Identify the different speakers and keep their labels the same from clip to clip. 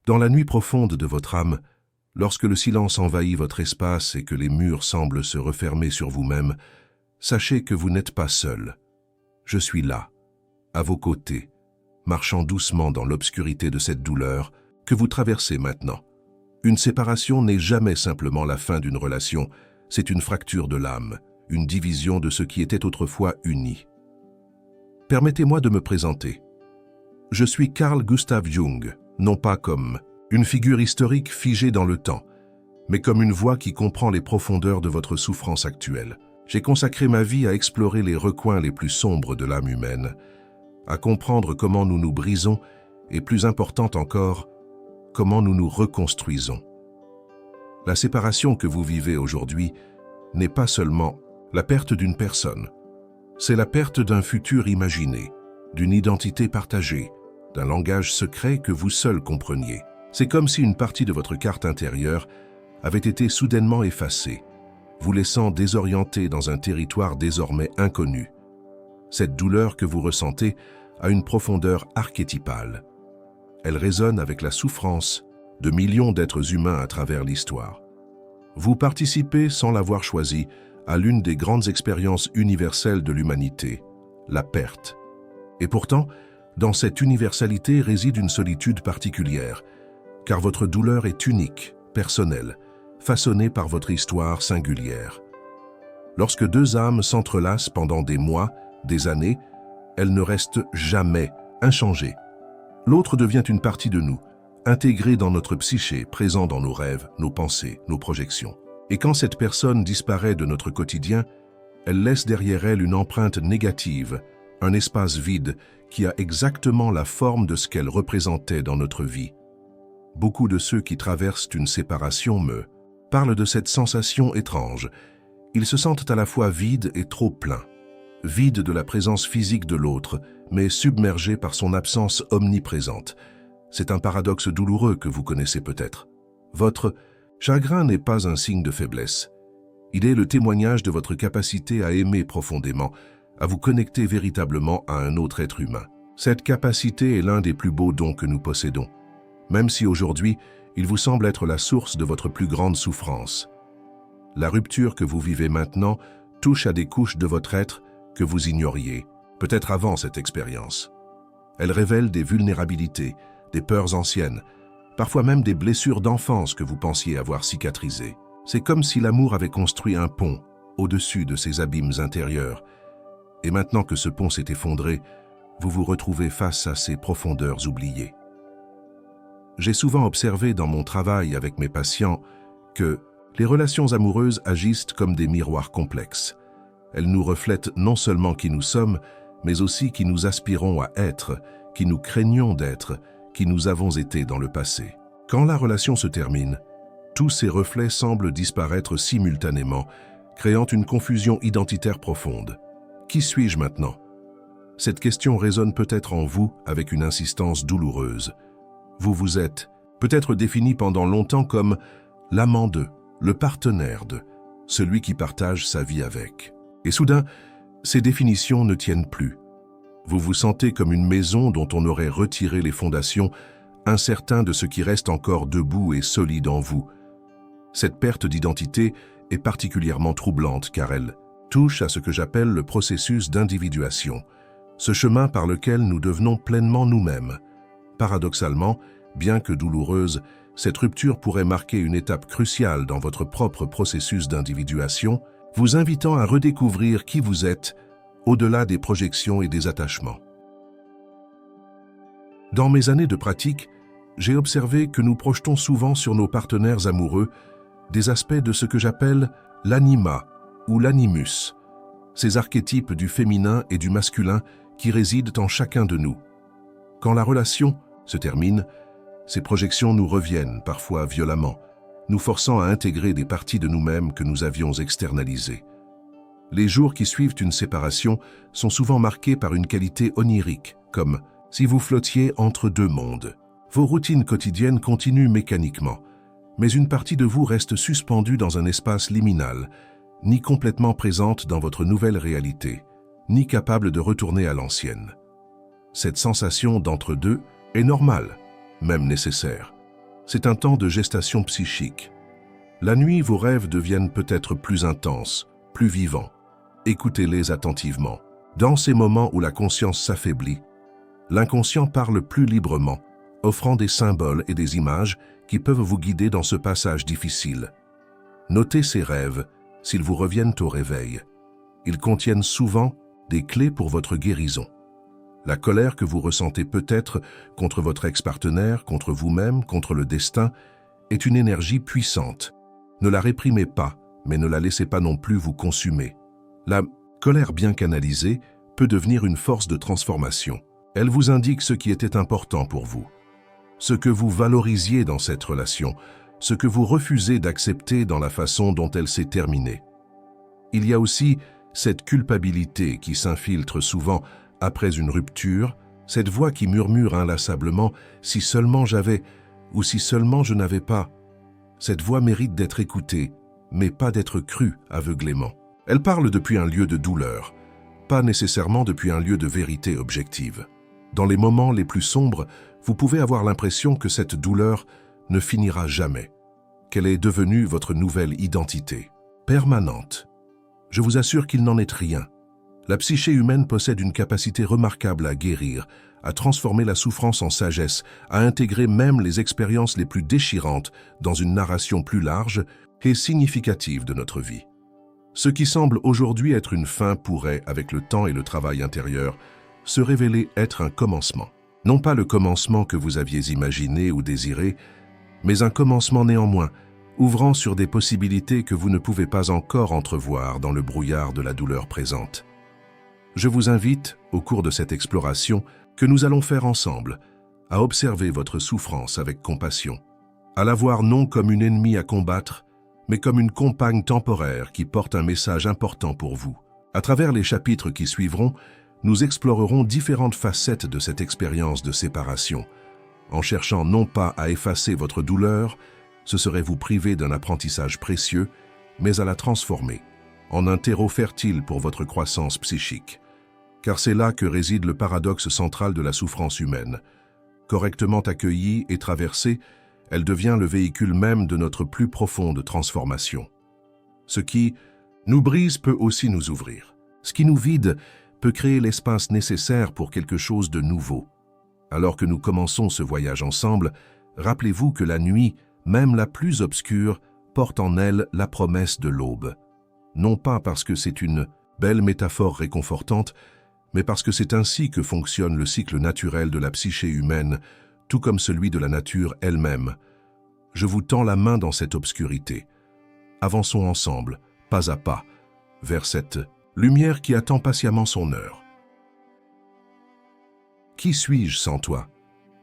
Speaker 1: Dans la nuit profonde de votre âme, lorsque le silence envahit votre espace et que les murs semblent se refermer sur vous-même, sachez que vous n'êtes pas seul. Je suis là, à vos côtés, marchant doucement dans l'obscurité de cette douleur que vous traversez maintenant. Une séparation n'est jamais simplement la fin d'une relation, c'est une fracture de l'âme, une division de ce qui était autrefois uni. Permettez-moi de me présenter. Je suis Carl Gustav Jung, non pas comme une figure historique figée dans le temps, mais comme une voix qui comprend les profondeurs de votre souffrance actuelle. J'ai consacré ma vie à explorer les recoins les plus sombres de l'âme humaine, à comprendre comment nous nous brisons et, plus important encore, comment nous nous reconstruisons. La séparation que vous vivez aujourd'hui n'est pas seulement la perte d'une personne, c'est la perte d'un futur imaginé, d'une identité partagée, d'un langage secret que vous seul compreniez. C'est comme si une partie de votre carte intérieure avait été soudainement effacée, vous laissant désorienté dans un territoire désormais inconnu. Cette douleur que vous ressentez a une profondeur archétypale. Elle résonne avec la souffrance de millions d'êtres humains à travers l'histoire. Vous participez, sans l'avoir choisi, à l'une des grandes expériences universelles de l'humanité, la perte. Et pourtant, dans cette universalité réside une solitude particulière, car votre douleur est unique, personnelle, façonnée par votre histoire singulière. Lorsque deux âmes s'entrelacent pendant des mois, des années, elles ne restent jamais inchangées. L'autre devient une partie de nous, intégrée dans notre psyché, présent dans nos rêves, nos pensées, nos projections. Et quand cette personne disparaît de notre quotidien, elle laisse derrière elle une empreinte négative, un espace vide qui a exactement la forme de ce qu'elle représentait dans notre vie. Beaucoup de ceux qui traversent une séparation me parlent de cette sensation étrange. Ils se sentent à la fois vides et trop pleins. Vides de la présence physique de l'autre, mais submergés par son absence omniprésente. C'est un paradoxe douloureux que vous connaissez peut-être. Votre chagrin n'est pas un signe de faiblesse. Il est le témoignage de votre capacité à aimer profondément, à vous connecter véritablement à un autre être humain. Cette capacité est l'un des plus beaux dons que nous possédons, même si aujourd'hui, il vous semble être la source de votre plus grande souffrance. La rupture que vous vivez maintenant touche à des couches de votre être que vous ignoriez, peut-être avant cette expérience. Elle révèle des vulnérabilités, des peurs anciennes, parfois même des blessures d'enfance que vous pensiez avoir cicatrisées. C'est comme si l'amour avait construit un pont au-dessus de ces abîmes intérieurs. Et maintenant que ce pont s'est effondré, vous vous retrouvez face à ces profondeurs oubliées. J'ai souvent observé dans mon travail avec mes patients que les relations amoureuses agissent comme des miroirs complexes. Elles nous reflètent non seulement qui nous sommes, mais aussi qui nous aspirons à être, qui nous craignons d'être, qui nous avons été dans le passé. Quand la relation se termine, tous ces reflets semblent disparaître simultanément, créant une confusion identitaire profonde. Qui suis-je maintenant? Cette question résonne peut-être en vous avec une insistance douloureuse. Vous vous êtes peut-être défini pendant longtemps comme l'amant de, le partenaire de, celui qui partage sa vie avec. Et soudain, ces définitions ne tiennent plus. Vous vous sentez comme une maison dont on aurait retiré les fondations, incertain de ce qui reste encore debout et solide en vous. Cette perte d'identité est particulièrement troublante car elle touche à ce que j'appelle le processus d'individuation, ce chemin par lequel nous devenons pleinement nous-mêmes. Paradoxalement, bien que douloureuse, cette rupture pourrait marquer une étape cruciale dans votre propre processus d'individuation, vous invitant à redécouvrir qui vous êtes au-delà des projections et des attachements. Dans mes années de pratique, j'ai observé que nous projetons souvent sur nos partenaires amoureux des aspects de ce que j'appelle l'anima ou l'animus, ces archétypes du féminin et du masculin qui résident en chacun de nous. Quand la relation se termine, ces projections nous reviennent, parfois violemment, nous forçant à intégrer des parties de nous-mêmes que nous avions externalisées. Les jours qui suivent une séparation sont souvent marqués par une qualité onirique, comme si vous flottiez entre deux mondes. Vos routines quotidiennes continuent mécaniquement, mais une partie de vous reste suspendue dans un espace liminal, ni complètement présente dans votre nouvelle réalité, ni capable de retourner à l'ancienne. Cette sensation d'entre-deux est normale, même nécessaire. C'est un temps de gestation psychique. La nuit, vos rêves deviennent peut-être plus intenses, plus vivants. Écoutez-les attentivement. Dans ces moments où la conscience s'affaiblit, l'inconscient parle plus librement, offrant des symboles et des images qui peuvent vous guider dans ce passage difficile. Notez ces rêves s'ils vous reviennent au réveil. Ils contiennent souvent des clés pour votre guérison. La colère que vous ressentez peut-être contre votre ex-partenaire, contre vous-même, contre le destin, est une énergie puissante. Ne la réprimez pas, mais ne la laissez pas non plus vous consumer. La colère bien canalisée peut devenir une force de transformation. Elle vous indique ce qui était important pour vous, ce que vous valorisiez dans cette relation, ce que vous refusez d'accepter dans la façon dont elle s'est terminée. Il y a aussi cette culpabilité qui s'infiltre souvent après une rupture, cette voix qui murmure inlassablement « si seulement j'avais » ou « si seulement je n'avais pas ». Cette voix mérite d'être écoutée, mais pas d'être crue aveuglément. Elle parle depuis un lieu de douleur, pas nécessairement depuis un lieu de vérité objective. Dans les moments les plus sombres, vous pouvez avoir l'impression que cette douleur ne finira jamais, qu'elle est devenue votre nouvelle identité, permanente. Je vous assure qu'il n'en est rien. La psyché humaine possède une capacité remarquable à guérir, à transformer la souffrance en sagesse, à intégrer même les expériences les plus déchirantes dans une narration plus large et significative de notre vie. Ce qui semble aujourd'hui être une fin pourrait, avec le temps et le travail intérieur, se révéler être un commencement. Non pas le commencement que vous aviez imaginé ou désiré, mais un commencement néanmoins, ouvrant sur des possibilités que vous ne pouvez pas encore entrevoir dans le brouillard de la douleur présente. Je vous invite, au cours de cette exploration que nous allons faire ensemble, à observer votre souffrance avec compassion, à la voir non comme une ennemie à combattre, mais comme une compagne temporaire qui porte un message important pour vous. À travers les chapitres qui suivront, nous explorerons différentes facettes de cette expérience de séparation. En cherchant non pas à effacer votre douleur, ce serait vous priver d'un apprentissage précieux, mais à la transformer, en un terreau fertile pour votre croissance psychique. Car c'est là que réside le paradoxe central de la souffrance humaine. Correctement accueillie et traversée, elle devient le véhicule même de notre plus profonde transformation. Ce qui nous brise peut aussi nous ouvrir. Ce qui nous vide peut créer l'espace nécessaire pour quelque chose de nouveau. Alors que nous commençons ce voyage ensemble, rappelez-vous que la nuit, même la plus obscure, porte en elle la promesse de l'aube. Non pas parce que c'est une belle métaphore réconfortante, mais parce que c'est ainsi que fonctionne le cycle naturel de la psyché humaine, tout comme celui de la nature elle-même. Je vous tends la main dans cette obscurité. Avançons ensemble, pas à pas, vers cette lumière qui attend patiemment son heure. Qui suis-je sans toi?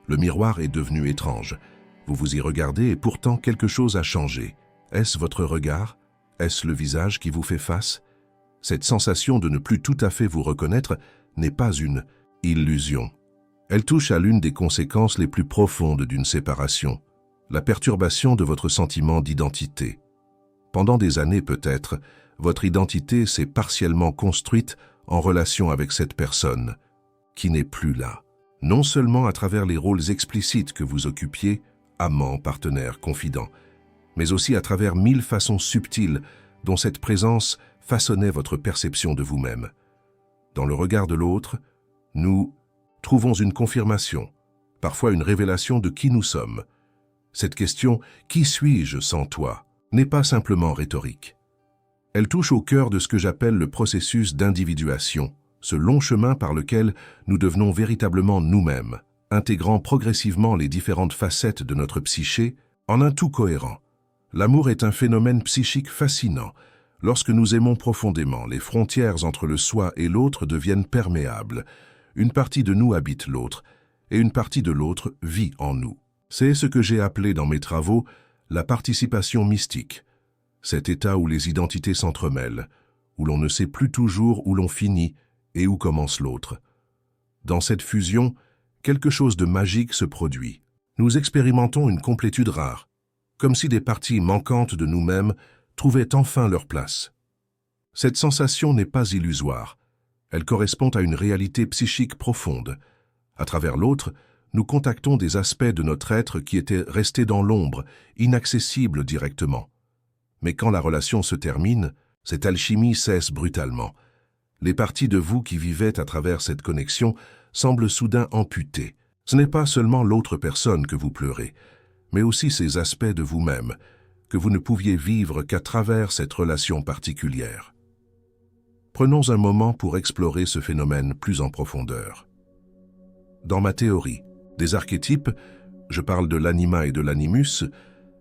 Speaker 1: Le miroir est devenu étrange. Vous vous y regardez et pourtant quelque chose a changé. Est-ce votre regard? Est-ce le visage qui vous fait face? Cette sensation de ne plus tout à fait vous reconnaître n'est pas une illusion. Elle touche à l'une des conséquences les plus profondes d'une séparation, la perturbation de votre sentiment d'identité. Pendant des années peut-être, votre identité s'est partiellement construite en relation avec cette personne, qui n'est plus là. Non seulement à travers les rôles explicites que vous occupiez, amant, partenaire, confident, mais aussi à travers 1000 façons subtiles dont cette présence façonnait votre perception de vous-même. Dans le regard de l'autre, nous trouvons une confirmation, parfois une révélation de qui nous sommes. Cette question « Qui suis-je sans toi ?» n'est pas simplement rhétorique. Elle touche au cœur de ce que j'appelle le processus d'individuation, ce long chemin par lequel nous devenons véritablement nous-mêmes, intégrant progressivement les différentes facettes de notre psyché en un tout cohérent. L'amour est un phénomène psychique fascinant. Lorsque nous aimons profondément, les frontières entre le soi et l'autre deviennent perméables. Une partie de nous habite l'autre, et une partie de l'autre vit en nous. C'est ce que j'ai appelé dans mes travaux la participation mystique, cet état où les identités s'entremêlent, où l'on ne sait plus toujours où l'on finit et où commence l'autre. Dans cette fusion, quelque chose de magique se produit. Nous expérimentons une complétude rare, comme si des parties manquantes de nous-mêmes trouvaient enfin leur place. Cette sensation n'est pas illusoire. Elle correspond à une réalité psychique profonde. À travers l'autre, nous contactons des aspects de notre être qui étaient restés dans l'ombre, inaccessibles directement. Mais quand la relation se termine, cette alchimie cesse brutalement. Les parties de vous qui vivaient à travers cette connexion semblent soudain amputées. Ce n'est pas seulement l'autre personne que vous pleurez, mais aussi ces aspects de vous-même que vous ne pouviez vivre qu'à travers cette relation particulière. Prenons un moment pour explorer ce phénomène plus en profondeur. Dans ma théorie, des archétypes, je parle de l'anima et de l'animus,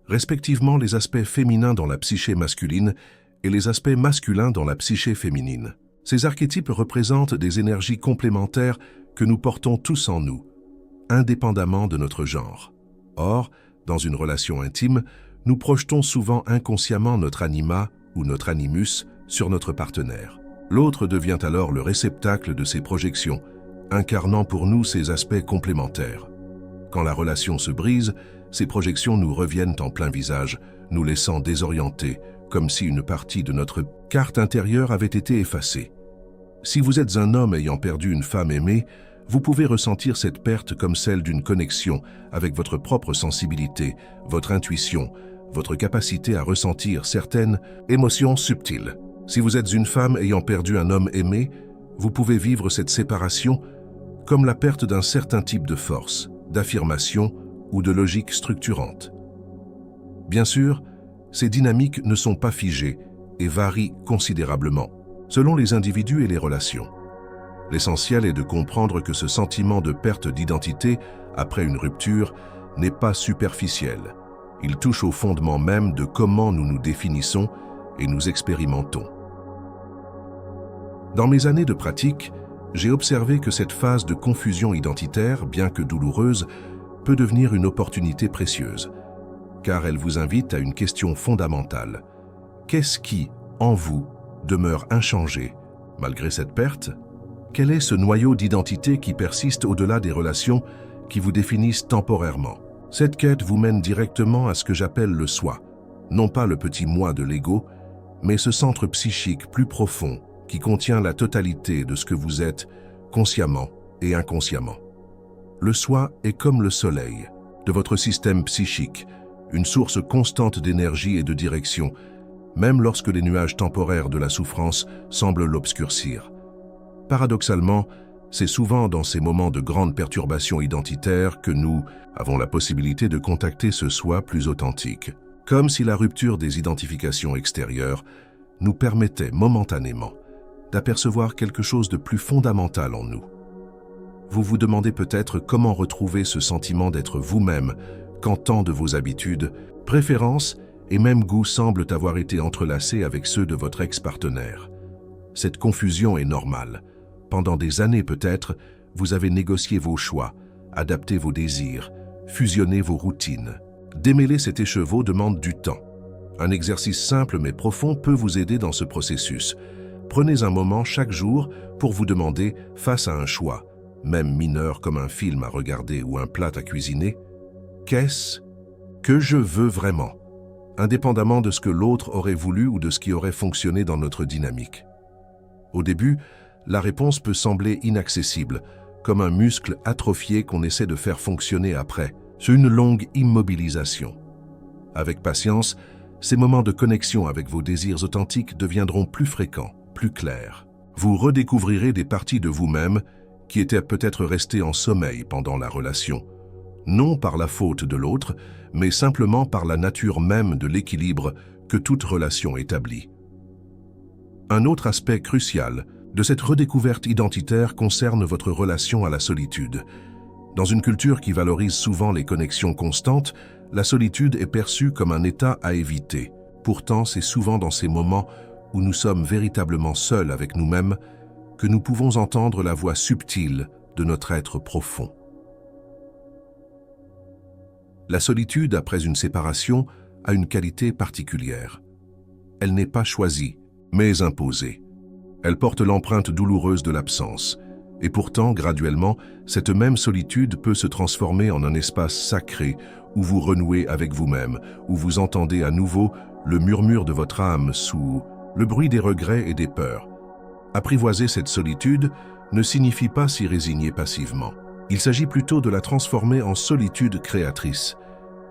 Speaker 1: respectivement les aspects féminins dans la psyché masculine et les aspects masculins dans la psyché féminine. Ces archétypes représentent des énergies complémentaires que nous portons tous en nous, indépendamment de notre genre. Or, dans une relation intime, nous projetons souvent inconsciemment notre anima ou notre animus sur notre partenaire. L'autre devient alors le réceptacle de ces projections, incarnant pour nous ces aspects complémentaires. Quand la relation se brise, ces projections nous reviennent en plein visage, nous laissant désorientés, comme si une partie de notre carte intérieure avait été effacée. Si vous êtes un homme ayant perdu une femme aimée, vous pouvez ressentir cette perte comme celle d'une connexion avec votre propre sensibilité, votre intuition, votre capacité à ressentir certaines émotions subtiles. Si vous êtes une femme ayant perdu un homme aimé, vous pouvez vivre cette séparation comme la perte d'un certain type de force, d'affirmation ou de logique structurante. Bien sûr, ces dynamiques ne sont pas figées et varient considérablement, selon les individus et les relations. L'essentiel est de comprendre que ce sentiment de perte d'identité après une rupture n'est pas superficiel. Il touche au fondement même de comment nous nous définissons et nous expérimentons. Dans mes années de pratique, j'ai observé que cette phase de confusion identitaire, bien que douloureuse, peut devenir une opportunité précieuse, car elle vous invite à une question fondamentale. Qu'est-ce qui, en vous, demeure inchangé, malgré cette perte? Quel est ce noyau d'identité qui persiste au-delà des relations qui vous définissent temporairement? Cette quête vous mène directement à ce que j'appelle le soi, non pas le petit moi de l'ego, mais ce centre psychique plus profond qui contient la totalité de ce que vous êtes, consciemment et inconsciemment. Le soi est comme le soleil de votre système psychique, une source constante d'énergie et de direction, même lorsque les nuages temporaires de la souffrance semblent l'obscurcir. Paradoxalement, c'est souvent dans ces moments de grande perturbation identitaire que nous avons la possibilité de contacter ce soi plus authentique, comme si la rupture des identifications extérieures nous permettait momentanément d'apercevoir quelque chose de plus fondamental en nous. Vous vous demandez peut-être comment retrouver ce sentiment d'être vous-même quand tant de vos habitudes, préférences et même goûts semblent avoir été entrelacés avec ceux de votre ex-partenaire. Cette confusion est normale. Pendant des années peut-être, vous avez négocié vos choix, adapté vos désirs, fusionné vos routines. Démêler cet écheveau demande du temps. Un exercice simple mais profond peut vous aider dans ce processus. Prenez un moment chaque jour pour vous demander, face à un choix, même mineur comme un film à regarder ou un plat à cuisiner, qu'est-ce que je veux vraiment, indépendamment de ce que l'autre aurait voulu ou de ce qui aurait fonctionné dans notre dynamique. Au début, la réponse peut sembler inaccessible, comme un muscle atrophié qu'on essaie de faire fonctionner après. C'est une longue immobilisation. Avec patience, ces moments de connexion avec vos désirs authentiques deviendront plus fréquents, plus clairs. Vous redécouvrirez des parties de vous-même qui étaient peut-être restées en sommeil pendant la relation, non par la faute de l'autre, mais simplement par la nature même de l'équilibre que toute relation établit. Un autre aspect crucial de cette redécouverte identitaire concerne votre relation à la solitude. Dans une culture qui valorise souvent les connexions constantes, la solitude est perçue comme un état à éviter. Pourtant, c'est souvent dans ces moments où nous sommes véritablement seuls avec nous-mêmes que nous pouvons entendre la voix subtile de notre être profond. La solitude, après une séparation, a une qualité particulière. Elle n'est pas choisie, mais imposée. Elle porte l'empreinte douloureuse de l'absence. Et pourtant, graduellement, cette même solitude peut se transformer en un espace sacré où vous renouez avec vous-même, où vous entendez à nouveau le murmure de votre âme sous le bruit des regrets et des peurs. Apprivoiser cette solitude ne signifie pas s'y résigner passivement. Il s'agit plutôt de la transformer en solitude créatrice.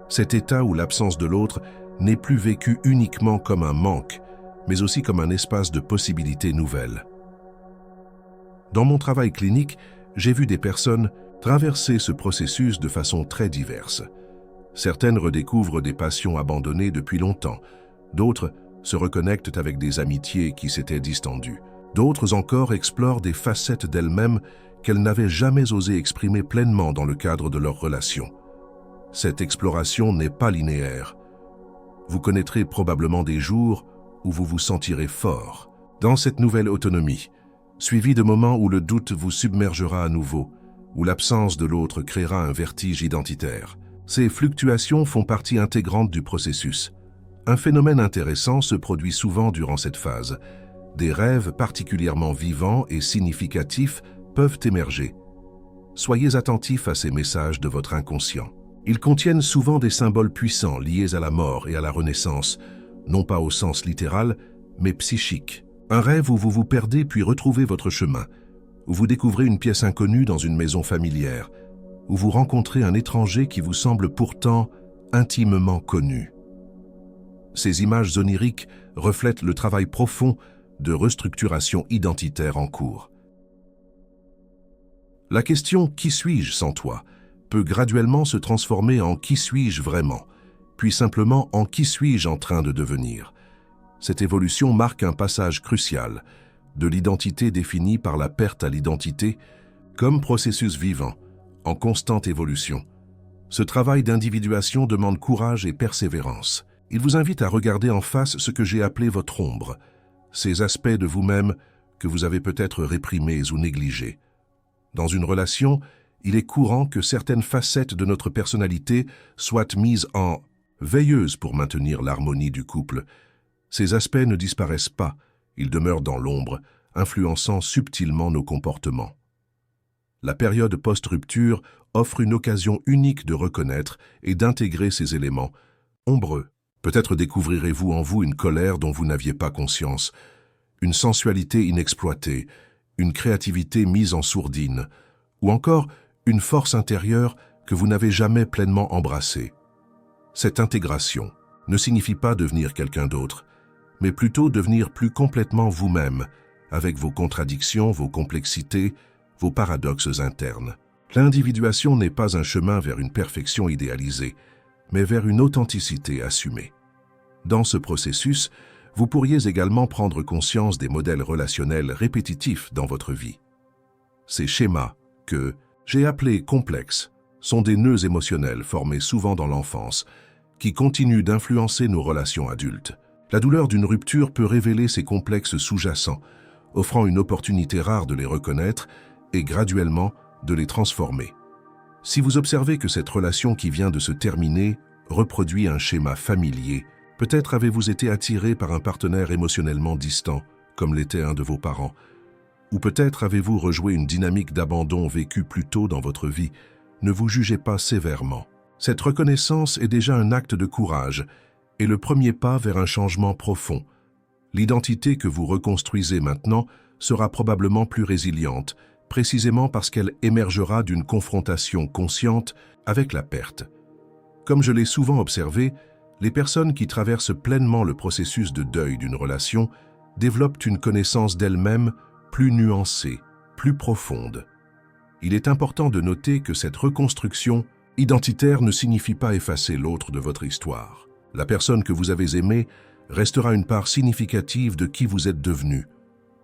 Speaker 1: Cet état où l'absence de l'autre n'est plus vécu uniquement comme un manque, mais aussi comme un espace de possibilités nouvelles. Dans mon travail clinique, j'ai vu des personnes traverser ce processus de façon très diverse. Certaines redécouvrent des passions abandonnées depuis longtemps, d'autres se reconnectent avec des amitiés qui s'étaient distendues. D'autres encore explorent des facettes d'elles-mêmes qu'elles n'avaient jamais osé exprimer pleinement dans le cadre de leur relation. Cette exploration n'est pas linéaire. Vous connaîtrez probablement des jours où vous vous sentirez fort dans cette nouvelle autonomie, suivi de moments où le doute vous submergera à nouveau, où l'absence de l'autre créera un vertige identitaire. Ces fluctuations font partie intégrante du processus. Un phénomène intéressant se produit souvent durant cette phase. Des rêves particulièrement vivants et significatifs peuvent émerger. Soyez attentifs à ces messages de votre inconscient. Ils contiennent souvent des symboles puissants liés à la mort et à la renaissance, non pas au sens littéral, mais psychique. Un rêve où vous vous perdez puis retrouvez votre chemin, où vous découvrez une pièce inconnue dans une maison familière, où vous rencontrez un étranger qui vous semble pourtant intimement connu. Ces images oniriques reflètent le travail profond de restructuration identitaire en cours. La question « Qui suis-je sans toi ?» peut graduellement se transformer en « Qui suis-je vraiment ?» puis simplement en « Qui suis-je en train de devenir ?» Cette évolution marque un passage crucial, de l'identité définie par la perte à l'identité, comme processus vivant, en constante évolution. Ce travail d'individuation demande courage et persévérance. Il vous invite à regarder en face ce que j'ai appelé votre ombre, ces aspects de vous-même que vous avez peut-être réprimés ou négligés. Dans une relation, il est courant que certaines facettes de notre personnalité soient mises en veilleuse pour maintenir l'harmonie du couple. Ces aspects ne disparaissent pas, ils demeurent dans l'ombre, influençant subtilement nos comportements. La période post-rupture offre une occasion unique de reconnaître et d'intégrer ces éléments ombreux. Peut-être découvrirez-vous en vous une colère dont vous n'aviez pas conscience, une sensualité inexploitée, une créativité mise en sourdine, ou encore une force intérieure que vous n'avez jamais pleinement embrassée. Cette intégration ne signifie pas devenir quelqu'un d'autre, mais plutôt devenir plus complètement vous-même, avec vos contradictions, vos complexités, vos paradoxes internes. L'individuation n'est pas un chemin vers une perfection idéalisée, mais vers une authenticité assumée. Dans ce processus, vous pourriez également prendre conscience des modèles relationnels répétitifs dans votre vie. Ces schémas, que j'ai appelés complexes, sont des nœuds émotionnels formés souvent dans l'enfance, qui continuent d'influencer nos relations adultes. La douleur d'une rupture peut révéler ces complexes sous-jacents, offrant une opportunité rare de les reconnaître et graduellement de les transformer. Si vous observez que cette relation qui vient de se terminer reproduit un schéma familier, peut-être avez-vous été attiré par un partenaire émotionnellement distant, comme l'était un de vos parents, ou peut-être avez-vous rejoué une dynamique d'abandon vécue plus tôt dans votre vie. Ne vous jugez pas sévèrement. Cette reconnaissance est déjà un acte de courage et le premier pas vers un changement profond. L'identité que vous reconstruisez maintenant sera probablement plus résiliente, précisément parce qu'elle émergera d'une confrontation consciente avec la perte. Comme je l'ai souvent observé, les personnes qui traversent pleinement le processus de deuil d'une relation développent une connaissance d'elles-mêmes plus nuancée, plus profonde. Il est important de noter que cette reconstruction identitaire ne signifie pas effacer l'autre de votre histoire. La personne que vous avez aimée restera une part significative de qui vous êtes devenu.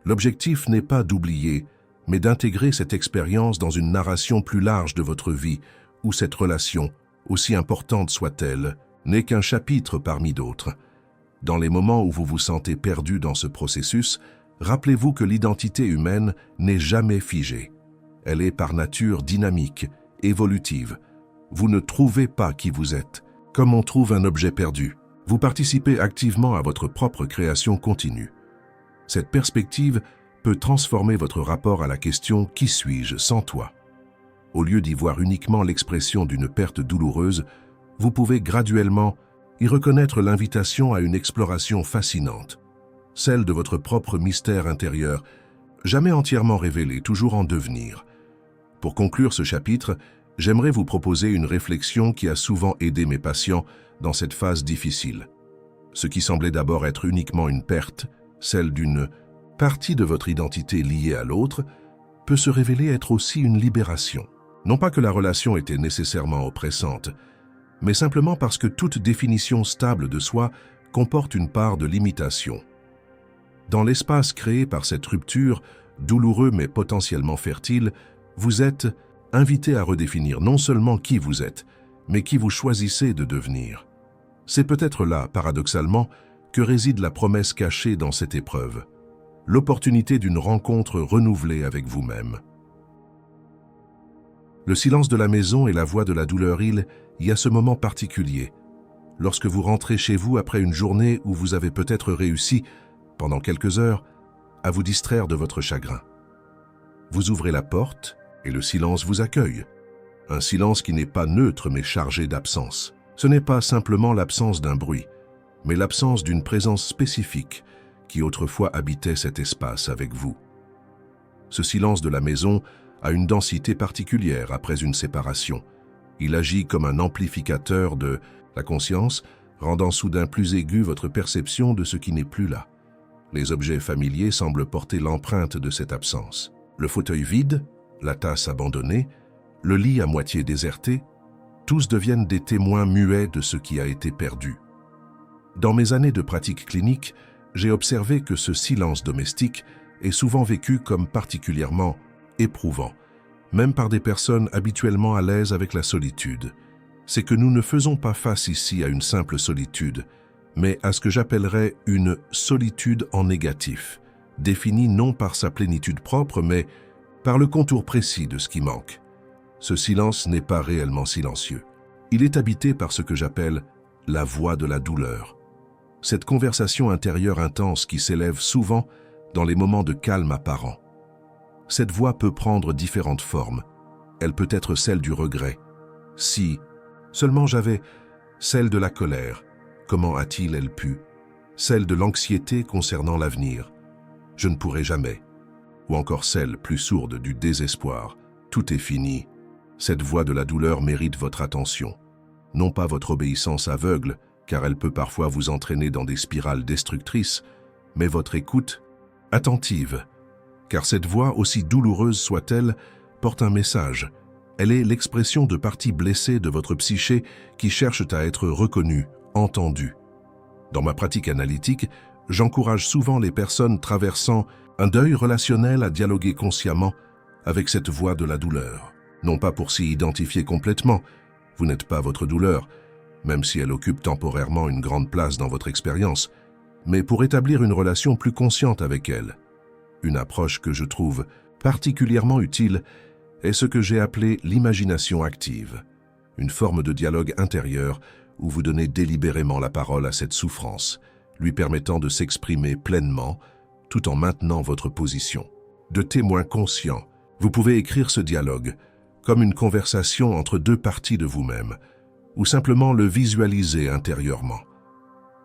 Speaker 1: L'objectif n'est pas d'oublier, mais d'intégrer cette expérience dans une narration plus large de votre vie, où cette relation, aussi importante soit-elle, n'est qu'un chapitre parmi d'autres. Dans les moments où vous vous sentez perdu dans ce processus, rappelez-vous que l'identité humaine n'est jamais figée. Elle est par nature dynamique, évolutive. Vous ne trouvez pas qui vous êtes, comme on trouve un objet perdu. Vous participez activement à votre propre création continue. Cette perspective peut transformer votre rapport à la question « Qui suis-je sans toi ?» Au lieu d'y voir uniquement l'expression d'une perte douloureuse, vous pouvez graduellement y reconnaître l'invitation à une exploration fascinante, celle de votre propre mystère intérieur, jamais entièrement révélé, toujours en devenir. Pour conclure ce chapitre, j'aimerais vous proposer une réflexion qui a souvent aidé mes patients dans cette phase difficile. Ce qui semblait d'abord être uniquement une perte, celle d'une partie de votre identité liée à l'autre, peut se révéler être aussi une libération. Non pas que la relation était nécessairement oppressante, mais simplement parce que toute définition stable de soi comporte une part de limitation. Dans l'espace créé par cette rupture, douloureux mais potentiellement fertile, vous êtes invité à redéfinir non seulement qui vous êtes, mais qui vous choisissez de devenir. C'est peut-être là, paradoxalement, que réside la promesse cachée dans cette épreuve, l'opportunité d'une rencontre renouvelée avec vous-même. Le silence de la maison et la voix de la douleur il y a ce moment particulier, lorsque vous rentrez chez vous après une journée où vous avez peut-être réussi, pendant quelques heures, à vous distraire de votre chagrin. Vous ouvrez la porte et le silence vous accueille. Un silence qui n'est pas neutre mais chargé d'absence. Ce n'est pas simplement l'absence d'un bruit, mais l'absence d'une présence spécifique qui autrefois habitait cet espace avec vous. Ce silence de la maison a une densité particulière après une séparation. Il agit comme un amplificateur de la conscience, rendant soudain plus aiguë votre perception de ce qui n'est plus là. Les objets familiers semblent porter l'empreinte de cette absence. Le fauteuil vide, la tasse abandonnée, le lit à moitié déserté, tous deviennent des témoins muets de ce qui a été perdu. Dans mes années de pratique clinique, j'ai observé que ce silence domestique est souvent vécu comme particulièrement éprouvant, même par des personnes habituellement à l'aise avec la solitude. C'est que nous ne faisons pas face ici à une simple solitude, mais à ce que j'appellerais une solitude en négatif, définie non par sa plénitude propre, mais par le contour précis de ce qui manque. Ce silence n'est pas réellement silencieux. Il est habité par ce que j'appelle la voix de la douleur. Cette conversation intérieure intense qui s'élève souvent dans les moments de calme apparent. Cette voix peut prendre différentes formes. Elle peut être celle du regret. Si seulement j'avais, celle de la colère. Comment a-t-il elle pu? Celle de l'anxiété concernant l'avenir. Je ne pourrai jamais. Ou encore celle, plus sourde, du désespoir. Tout est fini. Cette voix de la douleur mérite votre attention. Non pas votre obéissance aveugle, car elle peut parfois vous entraîner dans des spirales destructrices, mais votre écoute attentive. Car cette voix, aussi douloureuse soit-elle, porte un message. Elle est l'expression de parties blessées de votre psyché qui cherchent à être reconnues, entendues. Dans ma pratique analytique, j'encourage souvent les personnes traversant un deuil relationnel à dialoguer consciemment avec cette voix de la douleur. Non pas pour s'y identifier complètement, vous n'êtes pas votre douleur, même si elle occupe temporairement une grande place dans votre expérience, mais pour établir une relation plus consciente avec elle. Une approche que je trouve particulièrement utile est ce que j'ai appelé l'imagination active, une forme de dialogue intérieur où vous donnez délibérément la parole à cette souffrance, lui permettant de s'exprimer pleinement tout en maintenant votre position. De témoin conscient, vous pouvez écrire ce dialogue comme une conversation entre deux parties de vous-même, ou simplement le visualiser intérieurement.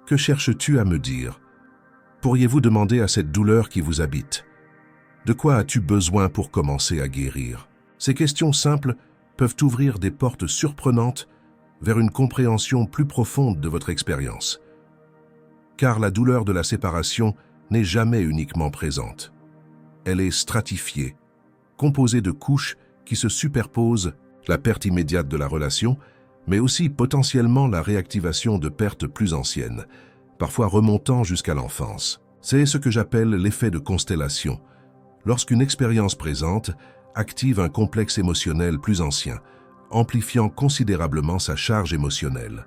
Speaker 1: Que cherches-tu à me dire? Pourriez-vous demander à cette douleur qui vous habite? De quoi as-tu besoin pour commencer à guérir? Ces questions simples peuvent ouvrir des portes surprenantes vers une compréhension plus profonde de votre expérience. Car la douleur de la séparation n'est jamais uniquement présente. Elle est stratifiée, composée de couches qui se superposent, la perte immédiate de la relation, mais aussi potentiellement la réactivation de pertes plus anciennes, parfois remontant jusqu'à l'enfance. C'est ce que j'appelle l'effet de constellation, lorsqu'une expérience présente active un complexe émotionnel plus ancien, amplifiant considérablement sa charge émotionnelle.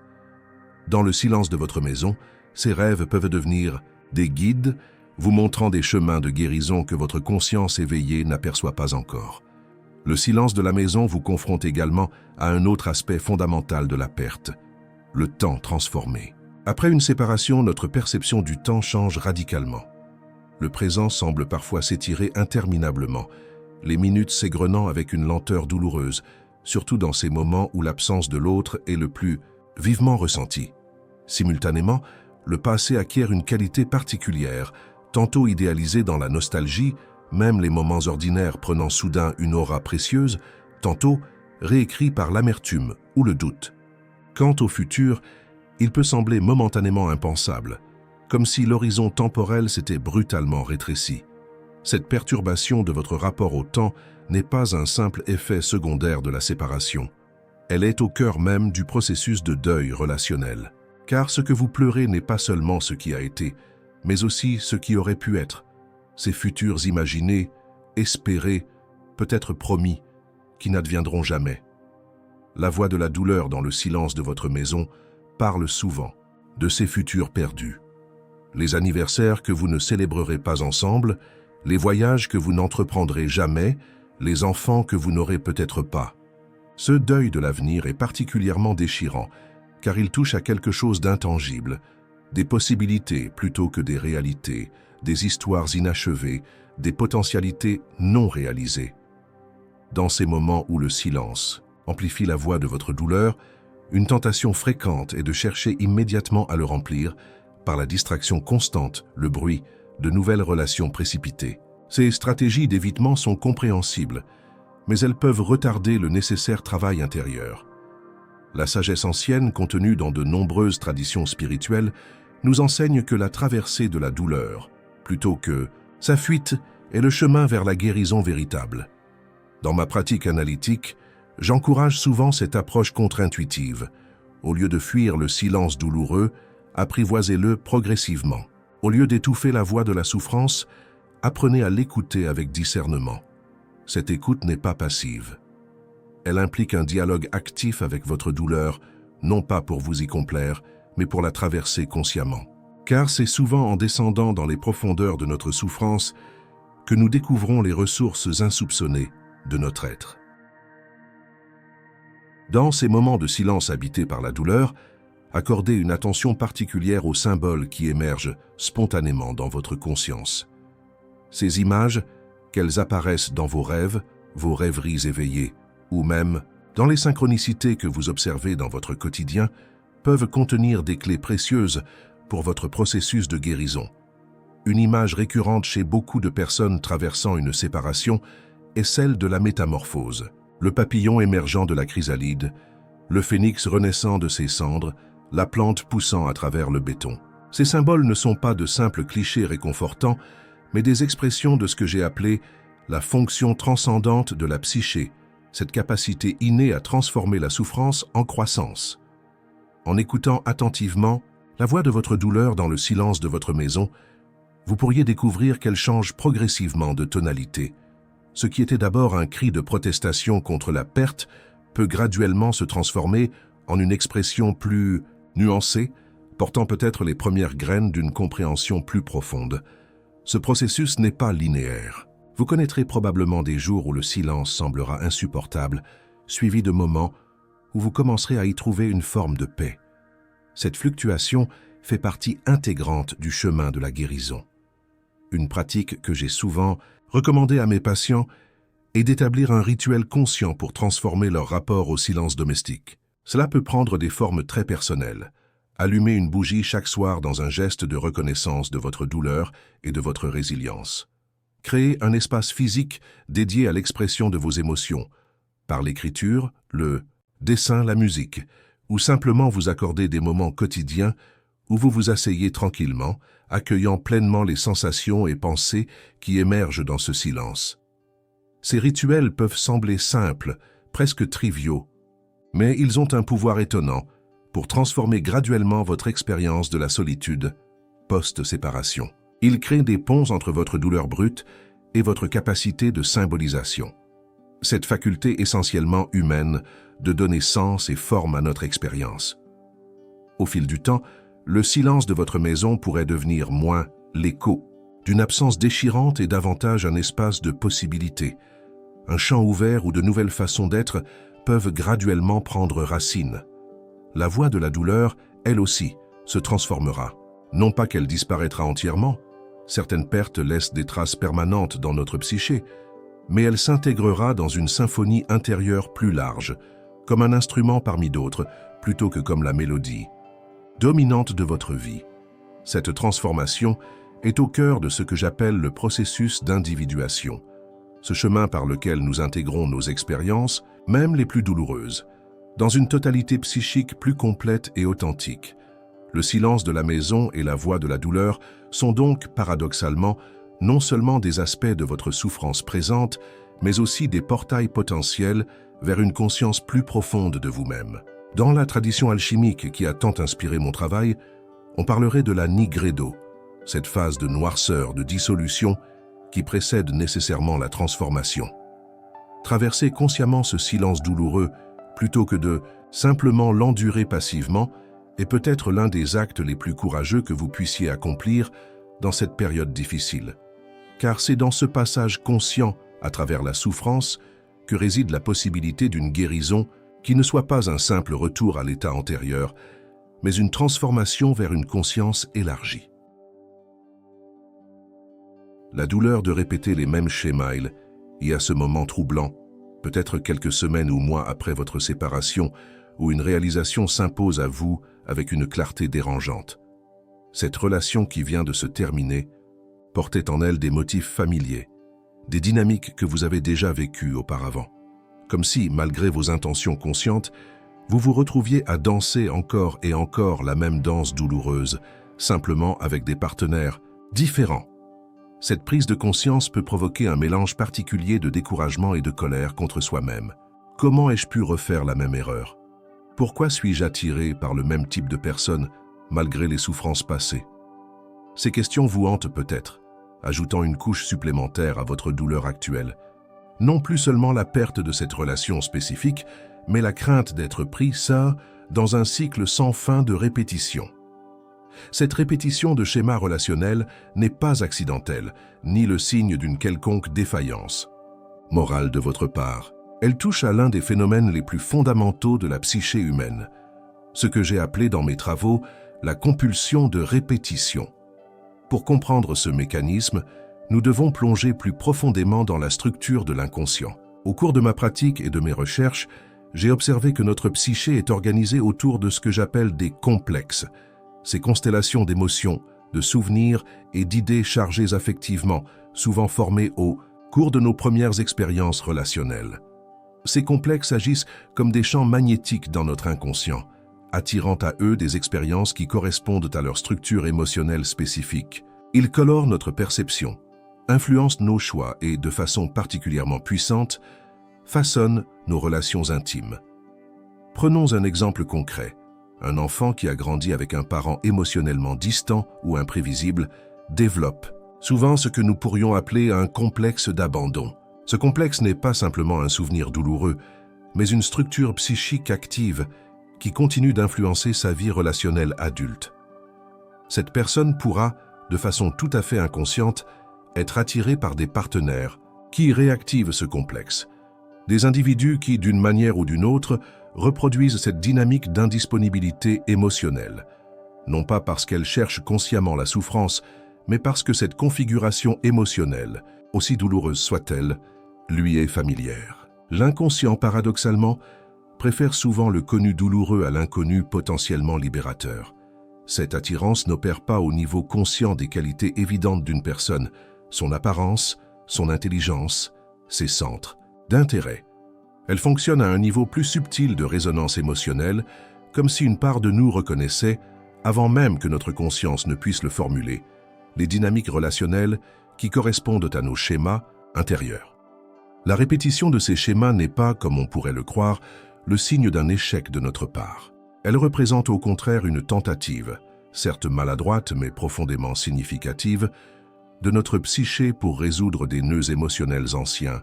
Speaker 1: Dans le silence de votre maison, ces rêves peuvent devenir des guides, vous montrant des chemins de guérison que votre conscience éveillée n'aperçoit pas encore. Le silence de la maison vous confronte également à un autre aspect fondamental de la perte, le temps transformé. Après une séparation, notre perception du temps change radicalement. Le présent semble parfois s'étirer interminablement, les minutes s'égrenant avec une lenteur douloureuse, surtout dans ces moments où l'absence de l'autre est le plus vivement ressentie. Simultanément, le passé acquiert une qualité particulière, tantôt idéalisée dans la nostalgie, même les moments ordinaires prenant soudain une aura précieuse, tantôt réécrits par l'amertume ou le doute. Quant au futur, il peut sembler momentanément impensable, comme si l'horizon temporel s'était brutalement rétréci. Cette perturbation de votre rapport au temps n'est pas un simple effet secondaire de la séparation. Elle est au cœur même du processus de deuil relationnel. Car ce que vous pleurez n'est pas seulement ce qui a été, mais aussi ce qui aurait pu être, ces futurs imaginés, espérés, peut-être promis, qui n'adviendront jamais. La voix de la douleur dans le silence de votre maison parle souvent de ces futurs perdus. Les anniversaires que vous ne célébrerez pas ensemble, les voyages que vous n'entreprendrez jamais, les enfants que vous n'aurez peut-être pas. Ce deuil de l'avenir est particulièrement déchirant, car il touche à quelque chose d'intangible, des possibilités plutôt que des réalités, des histoires inachevées, des potentialités non réalisées. Dans ces moments où le silence amplifie la voix de votre douleur, une tentation fréquente est de chercher immédiatement à le remplir par la distraction constante, le bruit, de nouvelles relations précipitées. Ces stratégies d'évitement sont compréhensibles, mais elles peuvent retarder le nécessaire travail intérieur. La sagesse ancienne, contenue dans de nombreuses traditions spirituelles, nous enseigne que la traversée de la douleur, plutôt que sa fuite, est le chemin vers la guérison véritable. Dans ma pratique analytique, j'encourage souvent cette approche contre-intuitive. Au lieu de fuir le silence douloureux, apprivoisez-le progressivement. Au lieu d'étouffer la voix de la souffrance, apprenez à l'écouter avec discernement. Cette écoute n'est pas passive. Elle implique un dialogue actif avec votre douleur, non pas pour vous y complaire, mais pour la traverser consciemment. Car c'est souvent en descendant dans les profondeurs de notre souffrance que nous découvrons les ressources insoupçonnées de notre être. Dans ces moments de silence habités par la douleur, accordez une attention particulière aux symboles qui émergent spontanément dans votre conscience. Ces images, qu'elles apparaissent dans vos rêves, vos rêveries éveillées, ou même dans les synchronicités que vous observez dans votre quotidien, peuvent contenir des clés précieuses pour votre processus de guérison. Une image récurrente chez beaucoup de personnes traversant une séparation est celle de la métamorphose. Le papillon émergeant de la chrysalide, le phénix renaissant de ses cendres, la plante poussant à travers le béton. Ces symboles ne sont pas de simples clichés réconfortants, mais des expressions de ce que j'ai appelé la fonction transcendante de la psyché, cette capacité innée à transformer la souffrance en croissance. En écoutant attentivement la voix de votre douleur dans le silence de votre maison, vous pourriez découvrir qu'elle change progressivement de tonalité. Ce qui était d'abord un cri de protestation contre la perte peut graduellement se transformer en une expression plus nuancée, portant peut-être les premières graines d'une compréhension plus profonde. Ce processus n'est pas linéaire. Vous connaîtrez probablement des jours où le silence semblera insupportable, suivi de moments où vous commencerez à y trouver une forme de paix. Cette fluctuation fait partie intégrante du chemin de la guérison. Une pratique que j'ai souvent recommandée à mes patients est d'établir un rituel conscient pour transformer leur rapport au silence domestique. Cela peut prendre des formes très personnelles. Allumez une bougie chaque soir dans un geste de reconnaissance de votre douleur et de votre résilience. Créez un espace physique dédié à l'expression de vos émotions, par l'écriture, le dessin, la musique, ou simplement vous accorder des moments quotidiens où vous vous asseyez tranquillement, accueillant pleinement les sensations et pensées qui émergent dans ce silence. Ces rituels peuvent sembler simples, presque triviaux, mais ils ont un pouvoir étonnant pour transformer graduellement votre expérience de la solitude post-séparation. Ils créent des ponts entre votre douleur brute et votre capacité de symbolisation. Cette faculté essentiellement humaine de donner sens et forme à notre expérience. Au fil du temps, le silence de votre maison pourrait devenir moins l'écho d'une absence déchirante et davantage un espace de possibilités, un champ ouvert où de nouvelles façons d'être peuvent graduellement prendre racine. La voix de la douleur, elle aussi, se transformera. Non pas qu'elle disparaîtra entièrement, certaines pertes laissent des traces permanentes dans notre psyché, mais elle s'intégrera dans une symphonie intérieure plus large, comme un instrument parmi d'autres, plutôt que comme la mélodie dominante de votre vie. Cette transformation est au cœur de ce que j'appelle le processus d'individuation, ce chemin par lequel nous intégrons nos expériences, même les plus douloureuses, dans une totalité psychique plus complète et authentique. Le silence de la maison et la voix de la douleur sont donc, paradoxalement, non seulement des aspects de votre souffrance présente, mais aussi des portails potentiels vers une conscience plus profonde de vous-même. Dans la tradition alchimique qui a tant inspiré mon travail, on parlerait de la nigredo, cette phase de noirceur, de dissolution qui précède nécessairement la transformation. Traverser consciemment ce silence douloureux, plutôt que de simplement l'endurer passivement, est peut-être l'un des actes les plus courageux que vous puissiez accomplir dans cette période difficile. Car c'est dans ce passage conscient, à travers la souffrance, que réside la possibilité d'une guérison qui ne soit pas un simple retour à l'état antérieur, mais une transformation vers une conscience élargie. La douleur de répéter les mêmes schémas y a ce moment troublant, peut-être quelques semaines ou mois après votre séparation, où une réalisation s'impose à vous avec une clarté dérangeante. Cette relation qui vient de se terminer portait en elle des motifs familiers, des dynamiques que vous avez déjà vécues auparavant. Comme si, malgré vos intentions conscientes, vous vous retrouviez à danser encore et encore la même danse douloureuse, simplement avec des partenaires différents. Cette prise de conscience peut provoquer un mélange particulier de découragement et de colère contre soi-même. Comment ai-je pu refaire la même erreur? Pourquoi suis-je attiré par le même type de personne malgré les souffrances passées? Ces questions vous hantent peut-être, ajoutant une couche supplémentaire à votre douleur actuelle. Non plus seulement la perte de cette relation spécifique, mais la crainte d'être pris, dans un cycle sans fin de répétition. Cette répétition de schémas relationnels n'est pas accidentelle, ni le signe d'une quelconque défaillance morale de votre part. Elle touche à l'un des phénomènes les plus fondamentaux de la psyché humaine, ce que j'ai appelé dans mes travaux la compulsion de répétition. Pour comprendre ce mécanisme, nous devons plonger plus profondément dans la structure de l'inconscient. Au cours de ma pratique et de mes recherches, j'ai observé que notre psyché est organisée autour de ce que j'appelle des complexes, ces constellations d'émotions, de souvenirs et d'idées chargées affectivement, souvent formées au cours de nos premières expériences relationnelles. Ces complexes agissent comme des champs magnétiques dans notre inconscient, attirant à eux des expériences qui correspondent à leur structure émotionnelle spécifique. Ils colorent notre perception, influencent nos choix et, de façon particulièrement puissante, façonnent nos relations intimes. Prenons un exemple concret. Un enfant qui a grandi avec un parent émotionnellement distant ou imprévisible développe souvent ce que nous pourrions appeler un complexe d'abandon. Ce complexe n'est pas simplement un souvenir douloureux, mais une structure psychique active qui continue d'influencer sa vie relationnelle adulte. Cette personne pourra, de façon tout à fait inconsciente, être attirée par des partenaires qui réactivent ce complexe. Des individus qui, d'une manière ou d'une autre, reproduisent cette dynamique d'indisponibilité émotionnelle, non pas parce qu'elle cherche consciemment la souffrance, mais parce que cette configuration émotionnelle, aussi douloureuse soit-elle, lui est familière. L'inconscient, paradoxalement, préfère souvent le connu douloureux à l'inconnu potentiellement libérateur. Cette attirance n'opère pas au niveau conscient des qualités évidentes d'une personne, son apparence, son intelligence, ses centres d'intérêt. Elle fonctionne à un niveau plus subtil de résonance émotionnelle, comme si une part de nous reconnaissait, avant même que notre conscience ne puisse le formuler, les dynamiques relationnelles qui correspondent à nos schémas intérieurs. La répétition de ces schémas n'est pas, comme on pourrait le croire, le signe d'un échec de notre part. Elle représente au contraire une tentative, certes maladroite mais profondément significative, de notre psyché pour résoudre des nœuds émotionnels anciens.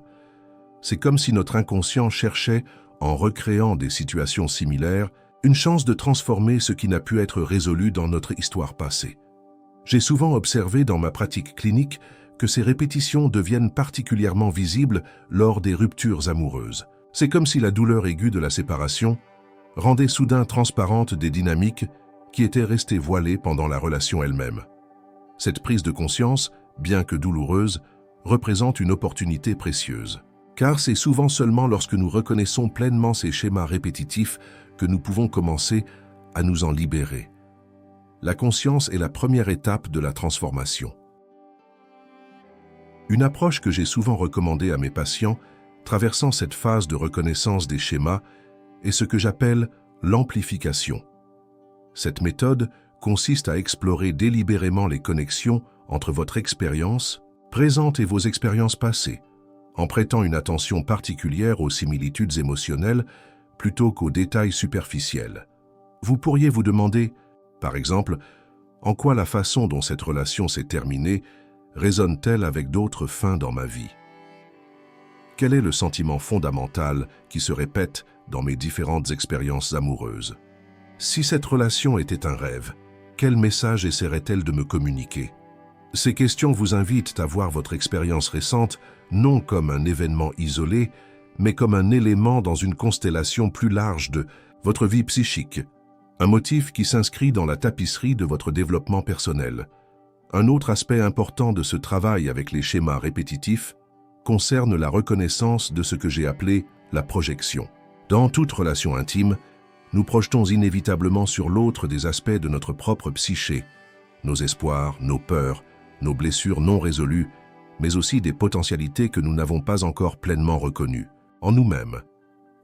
Speaker 1: C'est comme si notre inconscient cherchait, en recréant des situations similaires, une chance de transformer ce qui n'a pu être résolu dans notre histoire passée. J'ai souvent observé dans ma pratique clinique que ces répétitions deviennent particulièrement visibles lors des ruptures amoureuses. C'est comme si la douleur aiguë de la séparation rendait soudain transparentes des dynamiques qui étaient restées voilées pendant la relation elle-même. Cette prise de conscience, bien que douloureuse, représente une opportunité précieuse. Car c'est souvent seulement lorsque nous reconnaissons pleinement ces schémas répétitifs que nous pouvons commencer à nous en libérer. La conscience est la première étape de la transformation. Une approche que j'ai souvent recommandée à mes patients traversant cette phase de reconnaissance des schémas est ce que j'appelle l'amplification. Cette méthode consiste à explorer délibérément les connexions entre votre expérience présente et vos expériences passées, en prêtant une attention particulière aux similitudes émotionnelles plutôt qu'aux détails superficiels. Vous pourriez vous demander, par exemple, en quoi la façon dont cette relation s'est terminée résonne-t-elle avec d'autres fins dans ma vie? Quel est le sentiment fondamental qui se répète dans mes différentes expériences amoureuses? Si cette relation était un rêve, quel message essaierait-elle de me communiquer? Ces questions vous invitent à voir votre expérience récente non comme un événement isolé, mais comme un élément dans une constellation plus large de votre vie psychique, un motif qui s'inscrit dans la tapisserie de votre développement personnel. Un autre aspect important de ce travail avec les schémas répétitifs concerne la reconnaissance de ce que j'ai appelé la projection. Dans toute relation intime, nous projetons inévitablement sur l'autre des aspects de notre propre psyché, nos espoirs, nos peurs, nos blessures non résolues, mais aussi des potentialités que nous n'avons pas encore pleinement reconnues, en nous-mêmes.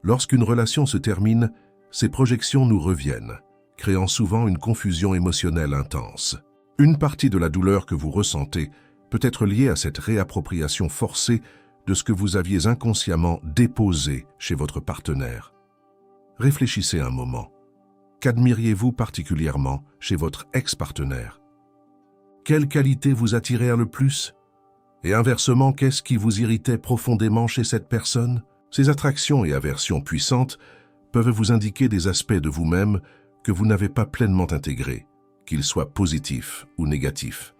Speaker 1: Lorsqu'une relation se termine, ces projections nous reviennent, créant souvent une confusion émotionnelle intense. Une partie de la douleur que vous ressentez peut être liée à cette réappropriation forcée de ce que vous aviez inconsciemment déposé chez votre partenaire. Réfléchissez un moment. Qu'admiriez-vous particulièrement chez votre ex-partenaire? Quelles qualités vous attirèrent le plus? Et inversement, qu'est-ce qui vous irritait profondément chez cette personne? Ces attractions et aversions puissantes peuvent vous indiquer des aspects de vous-même que vous n'avez pas pleinement intégrés, qu'ils soient positifs ou négatifs.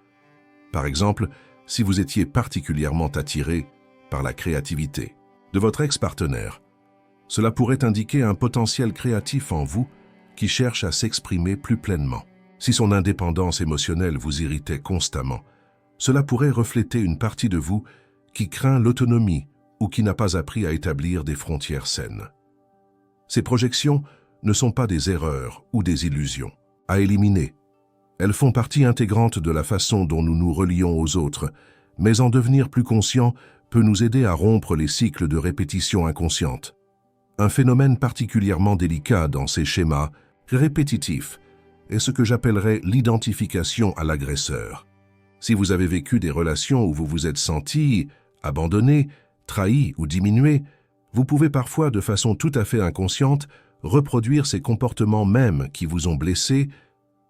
Speaker 1: Par exemple, si vous étiez particulièrement attiré par la créativité de votre ex-partenaire, cela pourrait indiquer un potentiel créatif en vous qui cherche à s'exprimer plus pleinement. Si son indépendance émotionnelle vous irritait constamment, cela pourrait refléter une partie de vous qui craint l'autonomie ou qui n'a pas appris à établir des frontières saines. Ces projections ne sont pas des erreurs ou des illusions à éliminer. Elles font partie intégrante de la façon dont nous nous relions aux autres, mais en devenir plus conscient peut nous aider à rompre les cycles de répétition inconsciente. Un phénomène particulièrement délicat dans ces schémas répétitifs est ce que j'appellerais l'identification à l'agresseur. Si vous avez vécu des relations où vous vous êtes senti abandonné, trahi ou diminué, vous pouvez parfois, de façon tout à fait inconsciente, reproduire ces comportements mêmes qui vous ont blessé,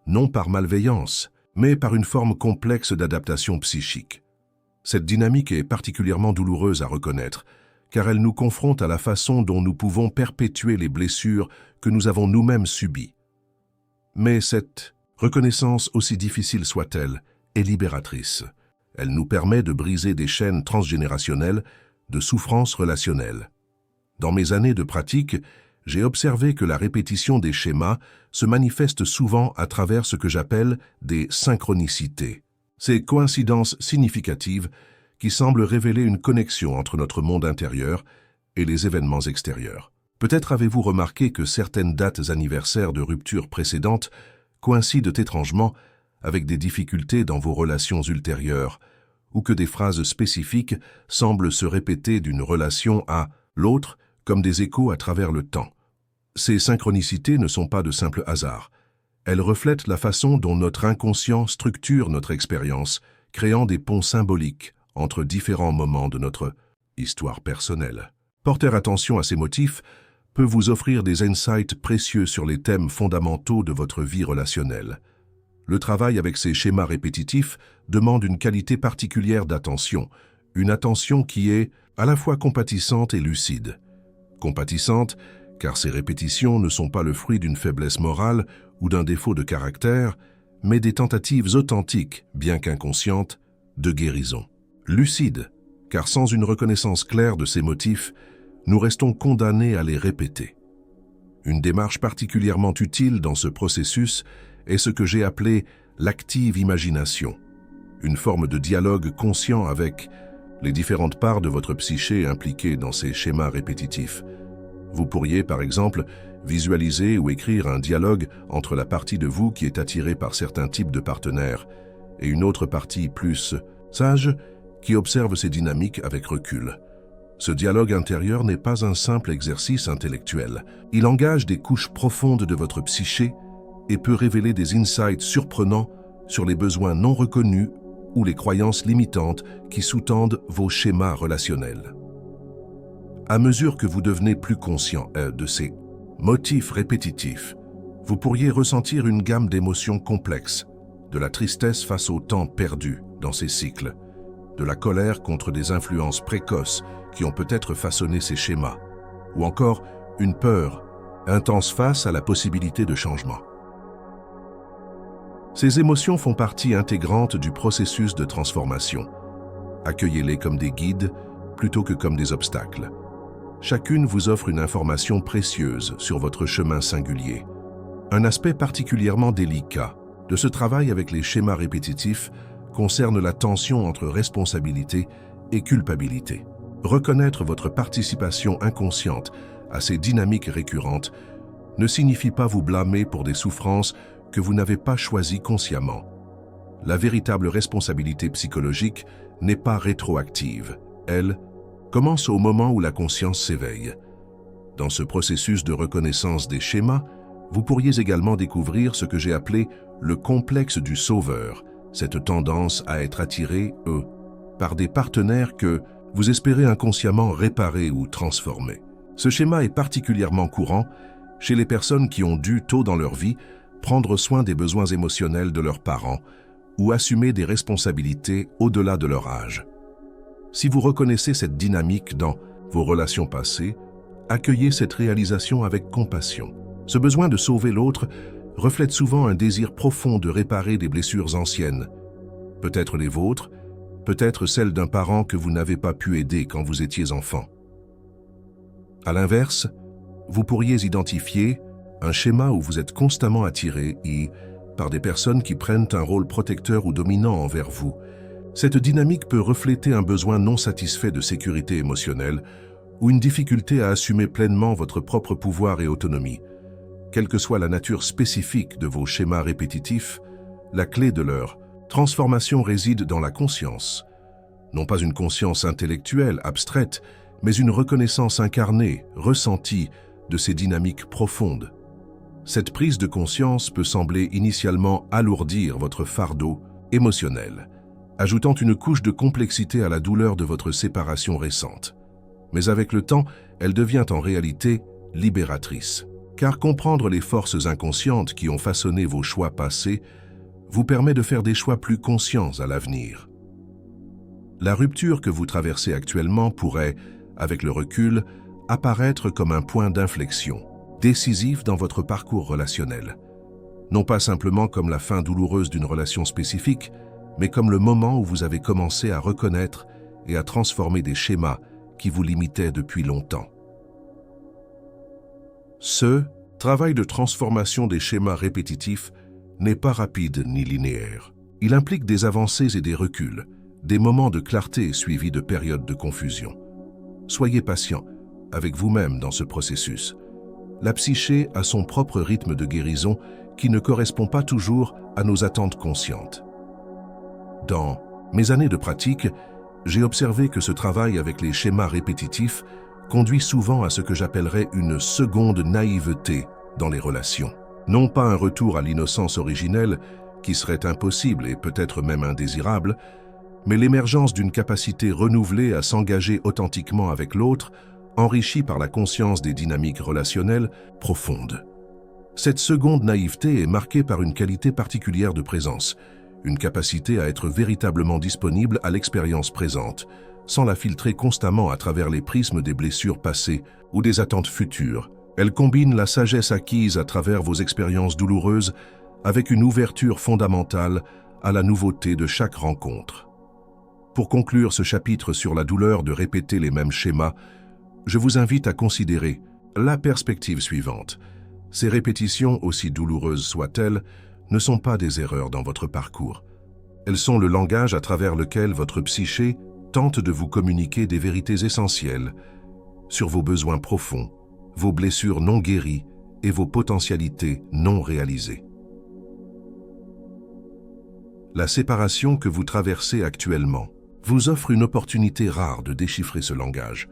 Speaker 1: non par malveillance, mais par une forme complexe d'adaptation psychique. Cette dynamique est particulièrement douloureuse à reconnaître, car elle nous confronte à la façon dont nous pouvons perpétuer les blessures que nous avons nous-mêmes subies. Mais cette reconnaissance, aussi difficile soit-elle, est libératrice. Elle nous permet de briser des chaînes transgénérationnelles de souffrances relationnelles. Dans mes années de pratique, j'ai observé que la répétition des schémas se manifeste souvent à travers ce que j'appelle des synchronicités. Ces coïncidences significatives qui semblent révéler une connexion entre notre monde intérieur et les événements extérieurs. Peut-être avez-vous remarqué que certaines dates anniversaires de ruptures précédentes coïncident étrangement avec des difficultés dans vos relations ultérieures, ou que des phrases spécifiques semblent se répéter d'une relation à l'autre comme des échos à travers le temps. Ces synchronicités ne sont pas de simples hasards. Elles reflètent la façon dont notre inconscient structure notre expérience, créant des ponts symboliques entre différents moments de notre histoire personnelle. Porter attention à ces motifs peut vous offrir des insights précieux sur les thèmes fondamentaux de votre vie relationnelle. Le travail avec ces schémas répétitifs demande une qualité particulière d'attention, une attention qui est à la fois compatissante et lucide. Compatissante, car ces répétitions ne sont pas le fruit d'une faiblesse morale ou d'un défaut de caractère, mais des tentatives authentiques, bien qu'inconscientes, de guérison. Lucide, car sans une reconnaissance claire de ces motifs, nous restons condamnés à les répéter. Une démarche particulièrement utile dans ce processus est ce que j'ai appelé l'active imagination, une forme de dialogue conscient avec les différentes parts de votre psyché impliquées dans ces schémas répétitifs. Vous pourriez, par exemple, visualiser ou écrire un dialogue entre la partie de vous qui est attirée par certains types de partenaires et une autre partie plus sage qui observe ces dynamiques avec recul. Ce dialogue intérieur n'est pas un simple exercice intellectuel. Il engage des couches profondes de votre psyché et peut révéler des insights surprenants sur les besoins non reconnus ou les croyances limitantes qui sous-tendent vos schémas relationnels. À mesure que vous devenez plus conscient de ces motifs répétitifs, vous pourriez ressentir une gamme d'émotions complexes, de la tristesse face au temps perdu dans ces cycles, de la colère contre des influences précoces qui ont peut-être façonné ces schémas, ou encore une peur intense face à la possibilité de changement. Ces émotions font partie intégrante du processus de transformation. Accueillez-les comme des guides plutôt que comme des obstacles. Chacune vous offre une information précieuse sur votre chemin singulier. Un aspect particulièrement délicat de ce travail avec les schémas répétitifs concerne la tension entre responsabilité et culpabilité. Reconnaître votre participation inconsciente à ces dynamiques récurrentes ne signifie pas vous blâmer pour des souffrances que vous n'avez pas choisies consciemment. La véritable responsabilité psychologique n'est pas rétroactive. Elle commence au moment où la conscience s'éveille. Dans ce processus de reconnaissance des schémas, vous pourriez également découvrir ce que j'ai appelé le complexe du sauveur, cette tendance à être attiré, par des partenaires que vous espérez inconsciemment réparer ou transformer. Ce schéma est particulièrement courant chez les personnes qui ont dû, tôt dans leur vie, prendre soin des besoins émotionnels de leurs parents ou assumer des responsabilités au-delà de leur âge. Si vous reconnaissez cette dynamique dans vos relations passées, accueillez cette réalisation avec compassion. Ce besoin de sauver l'autre reflète souvent un désir profond de réparer des blessures anciennes, peut-être les vôtres, peut-être celles d'un parent que vous n'avez pas pu aider quand vous étiez enfant. À l'inverse, vous pourriez identifier un schéma où vous êtes constamment attiré par des personnes qui prennent un rôle protecteur ou dominant envers vous. Cette dynamique peut refléter un besoin non satisfait de sécurité émotionnelle ou une difficulté à assumer pleinement votre propre pouvoir et autonomie. Quelle que soit la nature spécifique de vos schémas répétitifs, la clé de leur transformation réside dans la conscience. Non pas une conscience intellectuelle, abstraite, mais une reconnaissance incarnée, ressentie de ces dynamiques profondes. Cette prise de conscience peut sembler initialement alourdir votre fardeau émotionnel, ajoutant une couche de complexité à la douleur de votre séparation récente. Mais avec le temps, elle devient en réalité libératrice. Car comprendre les forces inconscientes qui ont façonné vos choix passés vous permet de faire des choix plus conscients à l'avenir. La rupture que vous traversez actuellement pourrait, avec le recul, apparaître comme un point d'inflexion, décisif dans votre parcours relationnel. Non pas simplement comme la fin douloureuse d'une relation spécifique, mais comme le moment où vous avez commencé à reconnaître et à transformer des schémas qui vous limitaient depuis longtemps. Ce travail de transformation des schémas répétitifs n'est pas rapide ni linéaire. Il implique des avancées et des reculs, des moments de clarté suivis de périodes de confusion. Soyez patient avec vous-même dans ce processus. La psyché a son propre rythme de guérison qui ne correspond pas toujours à nos attentes conscientes. Dans mes années de pratique, j'ai observé que ce travail avec les schémas répétitifs conduit souvent à ce que j'appellerais une seconde naïveté dans les relations. Non pas un retour à l'innocence originelle, qui serait impossible et peut-être même indésirable, mais l'émergence d'une capacité renouvelée à s'engager authentiquement avec l'autre, enrichie par la conscience des dynamiques relationnelles profondes. Cette seconde naïveté est marquée par une qualité particulière de présence, une capacité à être véritablement disponible à l'expérience présente, sans la filtrer constamment à travers les prismes des blessures passées ou des attentes futures. Elle combine la sagesse acquise à travers vos expériences douloureuses avec une ouverture fondamentale à la nouveauté de chaque rencontre. Pour conclure ce chapitre sur la douleur de répéter les mêmes schémas, je vous invite à considérer la perspective suivante. Ces répétitions, aussi douloureuses soient-elles, ne sont pas des erreurs dans votre parcours. Elles sont le langage à travers lequel votre psyché tente de vous communiquer des vérités essentielles sur vos besoins profonds, vos blessures non guéries et vos potentialités non réalisées. La séparation que vous traversez actuellement vous offre une opportunité rare de déchiffrer ce langage,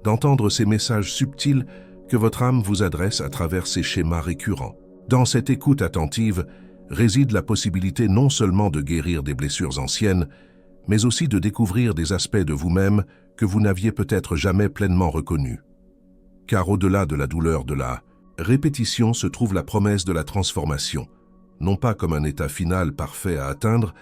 Speaker 1: d'entendre ces messages subtils que votre âme vous adresse à travers ces schémas récurrents. Dans cette écoute attentive réside la possibilité non seulement de guérir des blessures anciennes, mais aussi de découvrir des aspects de vous-même que vous n'aviez peut-être jamais pleinement reconnus. Car au-delà de la douleur de la répétition se trouve la promesse de la transformation, non pas comme un état final parfait à atteindre,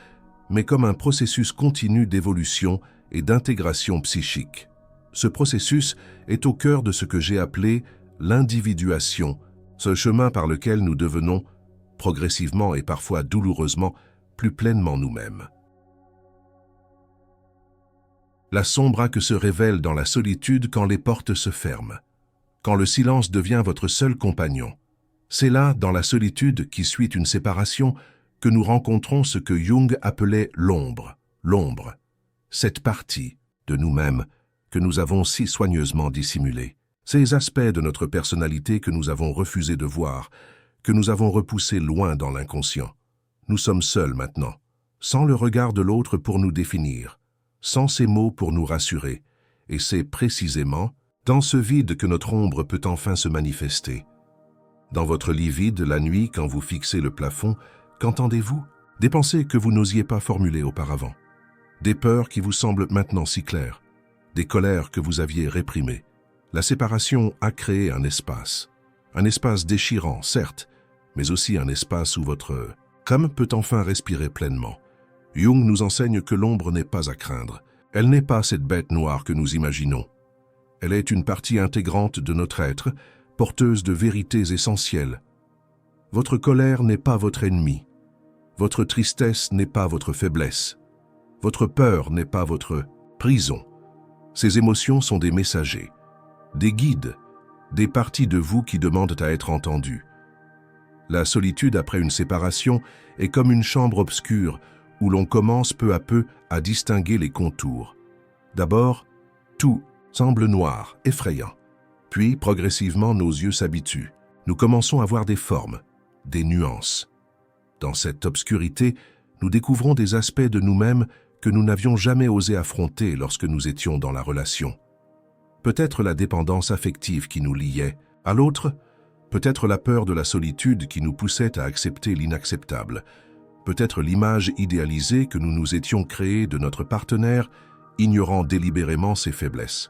Speaker 1: mais comme un processus continu d'évolution et d'intégration psychique. Ce processus est au cœur de ce que j'ai appelé l'individuation, ce chemin par lequel nous devenons, progressivement et parfois douloureusement, plus pleinement nous-mêmes. La sombre que se révèle dans la solitude quand les portes se ferment, quand le silence devient votre seul compagnon. C'est là, dans la solitude qui suit une séparation, que nous rencontrons ce que Jung appelait l'ombre, cette partie de nous-mêmes que nous avons si soigneusement dissimulée, ces aspects de notre personnalité que nous avons refusé de voir, que nous avons repoussés loin dans l'inconscient. Nous sommes seuls maintenant, sans le regard de l'autre pour nous définir, sans ces mots pour nous rassurer, et c'est précisément dans ce vide que notre ombre peut enfin se manifester. Dans votre lit vide, la nuit, quand vous fixez le plafond, qu'entendez-vous? Des pensées que vous n'osiez pas formuler auparavant. Des peurs qui vous semblent maintenant si claires. Des colères que vous aviez réprimées. La séparation a créé un espace déchirant, certes, mais aussi un espace où votre âme peut enfin respirer pleinement. Jung nous enseigne que l'ombre n'est pas à craindre. Elle n'est pas cette bête noire que nous imaginons. Elle est une partie intégrante de notre être, porteuse de vérités essentielles. Votre colère n'est pas votre ennemi. Votre tristesse n'est pas votre faiblesse. Votre peur n'est pas votre prison. Ces émotions sont des messagers, des guides, des parties de vous qui demandent à être entendues. La solitude après une séparation est comme une chambre obscure où l'on commence peu à peu à distinguer les contours. D'abord, tout semble noir, effrayant. Puis, progressivement, nos yeux s'habituent. Nous commençons à voir des formes, des nuances. Dans cette obscurité, nous découvrons des aspects de nous-mêmes que nous n'avions jamais osé affronter lorsque nous étions dans la relation. Peut-être la dépendance affective qui nous liait à l'autre, peut-être la peur de la solitude qui nous poussait à accepter l'inacceptable, peut-être l'image idéalisée que nous nous étions créée de notre partenaire, ignorant délibérément ses faiblesses.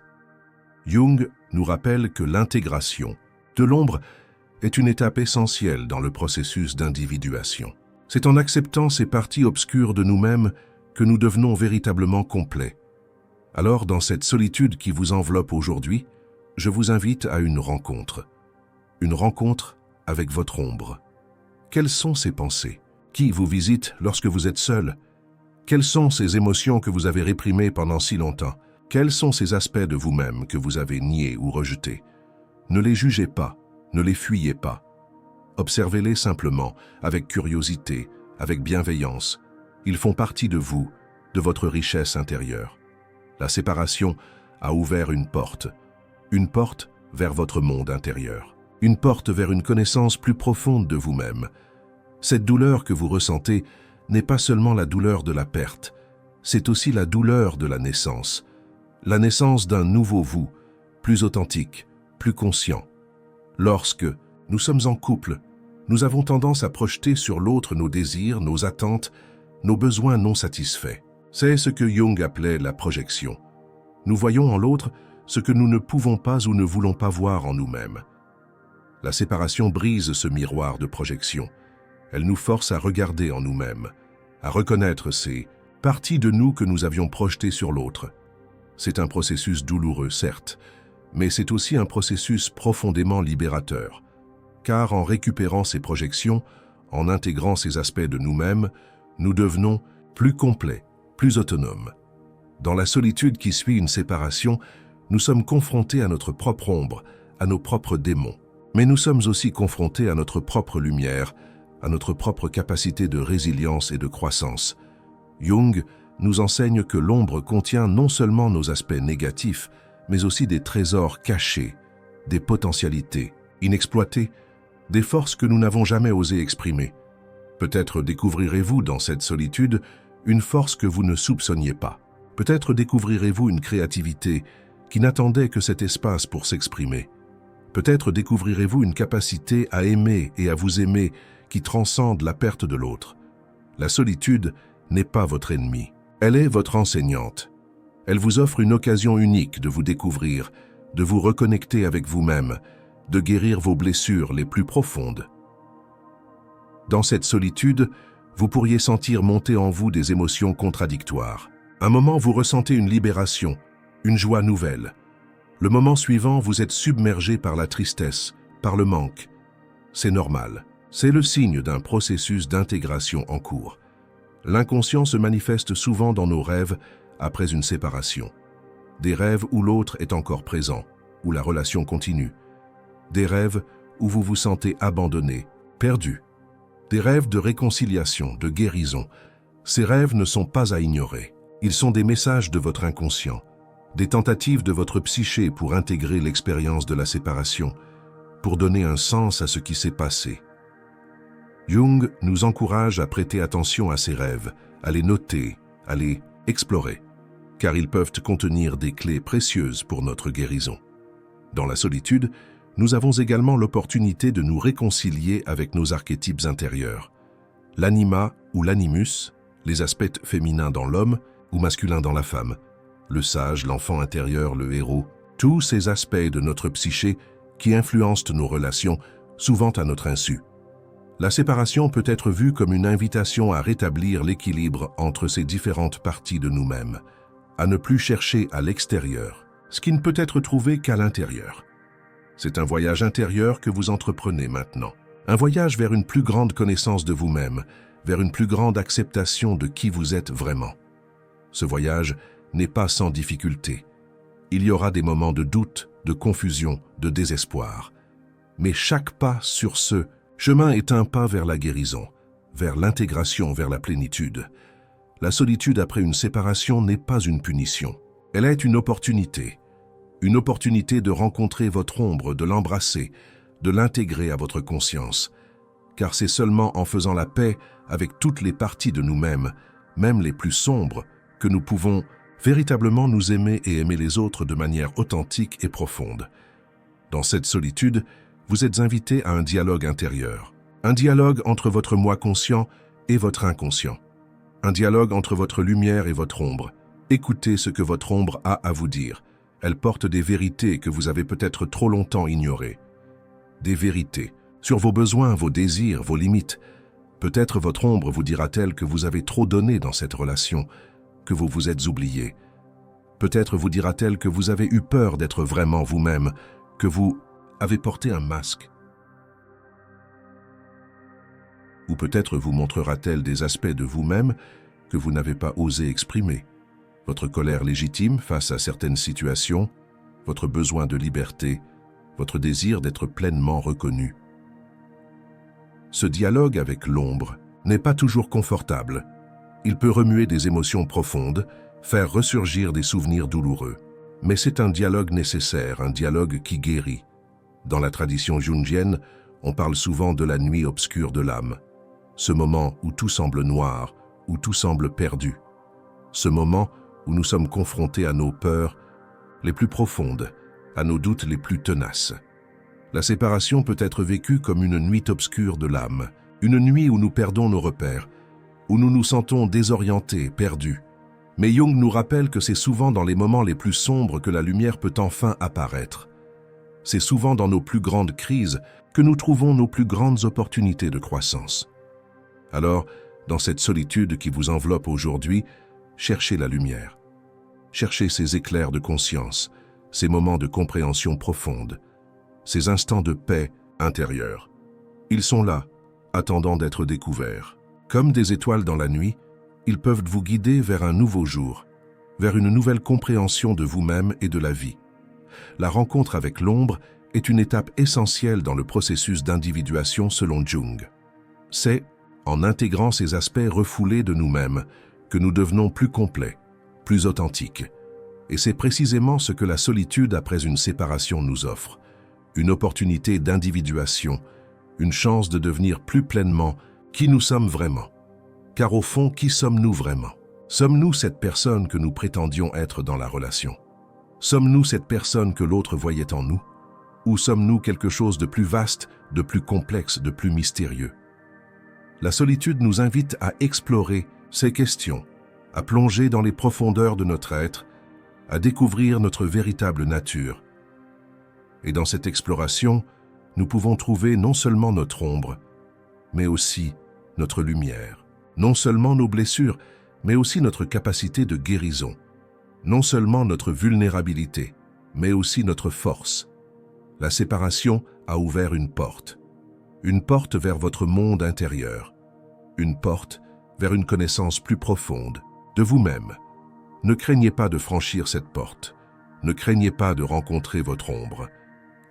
Speaker 1: Jung nous rappelle que l'intégration de l'ombre est une étape essentielle dans le processus d'individuation. C'est en acceptant ces parties obscures de nous-mêmes que nous devenons véritablement complets. Alors, dans cette solitude qui vous enveloppe aujourd'hui, je vous invite à une rencontre avec votre ombre. Quelles sont ces pensées? Qui vous visite lorsque vous êtes seul? Quelles sont ces émotions que vous avez réprimées pendant si longtemps? Quels sont ces aspects de vous-même que vous avez niés ou rejetés? Ne les jugez pas, ne les fuyez pas. Observez-les simplement, avec curiosité, avec bienveillance. Ils font partie de vous, de votre richesse intérieure. La séparation a ouvert une porte vers votre monde intérieur, une porte vers une connaissance plus profonde de vous-même. Cette douleur que vous ressentez n'est pas seulement la douleur de la perte, c'est aussi la douleur de la naissance d'un nouveau vous, plus authentique, plus conscient. Lorsque nous sommes en couple, nous avons tendance à projeter sur l'autre nos désirs, nos attentes, nos besoins non satisfaits. C'est ce que Jung appelait la projection. Nous voyons en l'autre ce que nous ne pouvons pas ou ne voulons pas voir en nous-mêmes. La séparation brise ce miroir de projection. Elle nous force à regarder en nous-mêmes, à reconnaître ces parties de nous que nous avions projetées sur l'autre. C'est un processus douloureux, certes, mais c'est aussi un processus profondément libérateur. Car en récupérant ces projections, en intégrant ces aspects de nous-mêmes, nous devenons plus complets, plus autonomes. Dans la solitude qui suit une séparation, nous sommes confrontés à notre propre ombre, à nos propres démons. Mais nous sommes aussi confrontés à notre propre lumière, à notre propre capacité de résilience et de croissance. Jung nous enseigne que l'ombre contient non seulement nos aspects négatifs, mais aussi des trésors cachés, des potentialités inexploitées, des forces que nous n'avons jamais osé exprimer. Peut-être découvrirez-vous dans cette solitude une force que vous ne soupçonniez pas. Peut-être découvrirez-vous une créativité qui n'attendait que cet espace pour s'exprimer. Peut-être découvrirez-vous une capacité à aimer et à vous aimer qui transcende la perte de l'autre. La solitude n'est pas votre ennemie. Elle est votre enseignante. Elle vous offre une occasion unique de vous découvrir, de vous reconnecter avec vous-même, de guérir vos blessures les plus profondes. Dans cette solitude, vous pourriez sentir monter en vous des émotions contradictoires. Un moment, vous ressentez une libération, une joie nouvelle. Le moment suivant, vous êtes submergé par la tristesse, par le manque. C'est normal. C'est le signe d'un processus d'intégration en cours. L'inconscient se manifeste souvent dans nos rêves après une séparation. Des rêves où l'autre est encore présent, où la relation continue. Des rêves où vous vous sentez abandonné, perdu. Des rêves de réconciliation, de guérison. Ces rêves ne sont pas à ignorer. Ils sont des messages de votre inconscient, des tentatives de votre psyché pour intégrer l'expérience de la séparation, pour donner un sens à ce qui s'est passé. Jung nous encourage à prêter attention à ces rêves, à les noter, à les explorer, car ils peuvent contenir des clés précieuses pour notre guérison. Dans la solitude, nous avons également l'opportunité de nous réconcilier avec nos archétypes intérieurs. L'anima ou l'animus, les aspects féminins dans l'homme ou masculins dans la femme, le sage, l'enfant intérieur, le héros, tous ces aspects de notre psyché qui influencent nos relations, souvent à notre insu. La séparation peut être vue comme une invitation à rétablir l'équilibre entre ces différentes parties de nous-mêmes, à ne plus chercher à l'extérieur, ce qui ne peut être trouvé qu'à l'intérieur. C'est un voyage intérieur que vous entreprenez maintenant. Un voyage vers une plus grande connaissance de vous-même, vers une plus grande acceptation de qui vous êtes vraiment. Ce voyage n'est pas sans difficulté. Il y aura des moments de doute, de confusion, de désespoir. Mais chaque pas sur ce chemin est un pas vers la guérison, vers l'intégration, vers la plénitude. La solitude après une séparation n'est pas une punition. Elle est une opportunité de rencontrer votre ombre, de l'embrasser, de l'intégrer à votre conscience. Car c'est seulement en faisant la paix avec toutes les parties de nous-mêmes, même les plus sombres, que nous pouvons véritablement nous aimer et aimer les autres de manière authentique et profonde. Dans cette solitude, vous êtes invité à un dialogue intérieur. Un dialogue entre votre moi conscient et votre inconscient. Un dialogue entre votre lumière et votre ombre. Écoutez ce que votre ombre a à vous dire. Elle porte des vérités que vous avez peut-être trop longtemps ignorées. Des vérités sur vos besoins, vos désirs, vos limites. Peut-être votre ombre vous dira-t-elle que vous avez trop donné dans cette relation, que vous vous êtes oublié. Peut-être vous dira-t-elle que vous avez eu peur d'être vraiment vous-même, que vous avez porté un masque. Ou peut-être vous montrera-t-elle des aspects de vous-même que vous n'avez pas osé exprimer. Votre colère légitime face à certaines situations, votre besoin de liberté, votre désir d'être pleinement reconnu. Ce dialogue avec l'ombre n'est pas toujours confortable. Il peut remuer des émotions profondes, faire ressurgir des souvenirs douloureux. Mais c'est un dialogue nécessaire, un dialogue qui guérit. Dans la tradition jungienne, on parle souvent de la nuit obscure de l'âme. Ce moment où tout semble noir, où tout semble perdu. Ce moment où nous sommes confrontés à nos peurs les plus profondes, à nos doutes les plus tenaces. La séparation peut être vécue comme une nuit obscure de l'âme, une nuit où nous perdons nos repères, où nous nous sentons désorientés, perdus. Mais Jung nous rappelle que c'est souvent dans les moments les plus sombres que la lumière peut enfin apparaître. C'est souvent dans nos plus grandes crises que nous trouvons nos plus grandes opportunités de croissance. Alors, dans cette solitude qui vous enveloppe aujourd'hui, cherchez la lumière. Cherchez ces éclairs de conscience, ces moments de compréhension profonde, ces instants de paix intérieure. Ils sont là, attendant d'être découverts. Comme des étoiles dans la nuit, ils peuvent vous guider vers un nouveau jour, vers une nouvelle compréhension de vous-même et de la vie. La rencontre avec l'ombre est une étape essentielle dans le processus d'individuation selon Jung. C'est en intégrant ces aspects refoulés de nous-mêmes que nous devenons plus complets, plus authentiques. Et c'est précisément ce que la solitude après une séparation nous offre. Une opportunité d'individuation, une chance de devenir plus pleinement qui nous sommes vraiment. Car au fond, qui sommes-nous vraiment? Sommes-nous cette personne que nous prétendions être dans la relation? Sommes-nous cette personne que l'autre voyait en nous? Ou sommes-nous quelque chose de plus vaste, de plus complexe, de plus mystérieux? La solitude nous invite à explorer ces questions, à plonger dans les profondeurs de notre être, à découvrir notre véritable nature. Et dans cette exploration, nous pouvons trouver non seulement notre ombre, mais aussi notre lumière. Non seulement nos blessures, mais aussi notre capacité de guérison. Non seulement notre vulnérabilité, mais aussi notre force. La séparation a ouvert une porte vers votre monde intérieur, une porte vers une connaissance plus profonde de vous-même. Ne craignez pas de franchir cette porte, ne craignez pas de rencontrer votre ombre,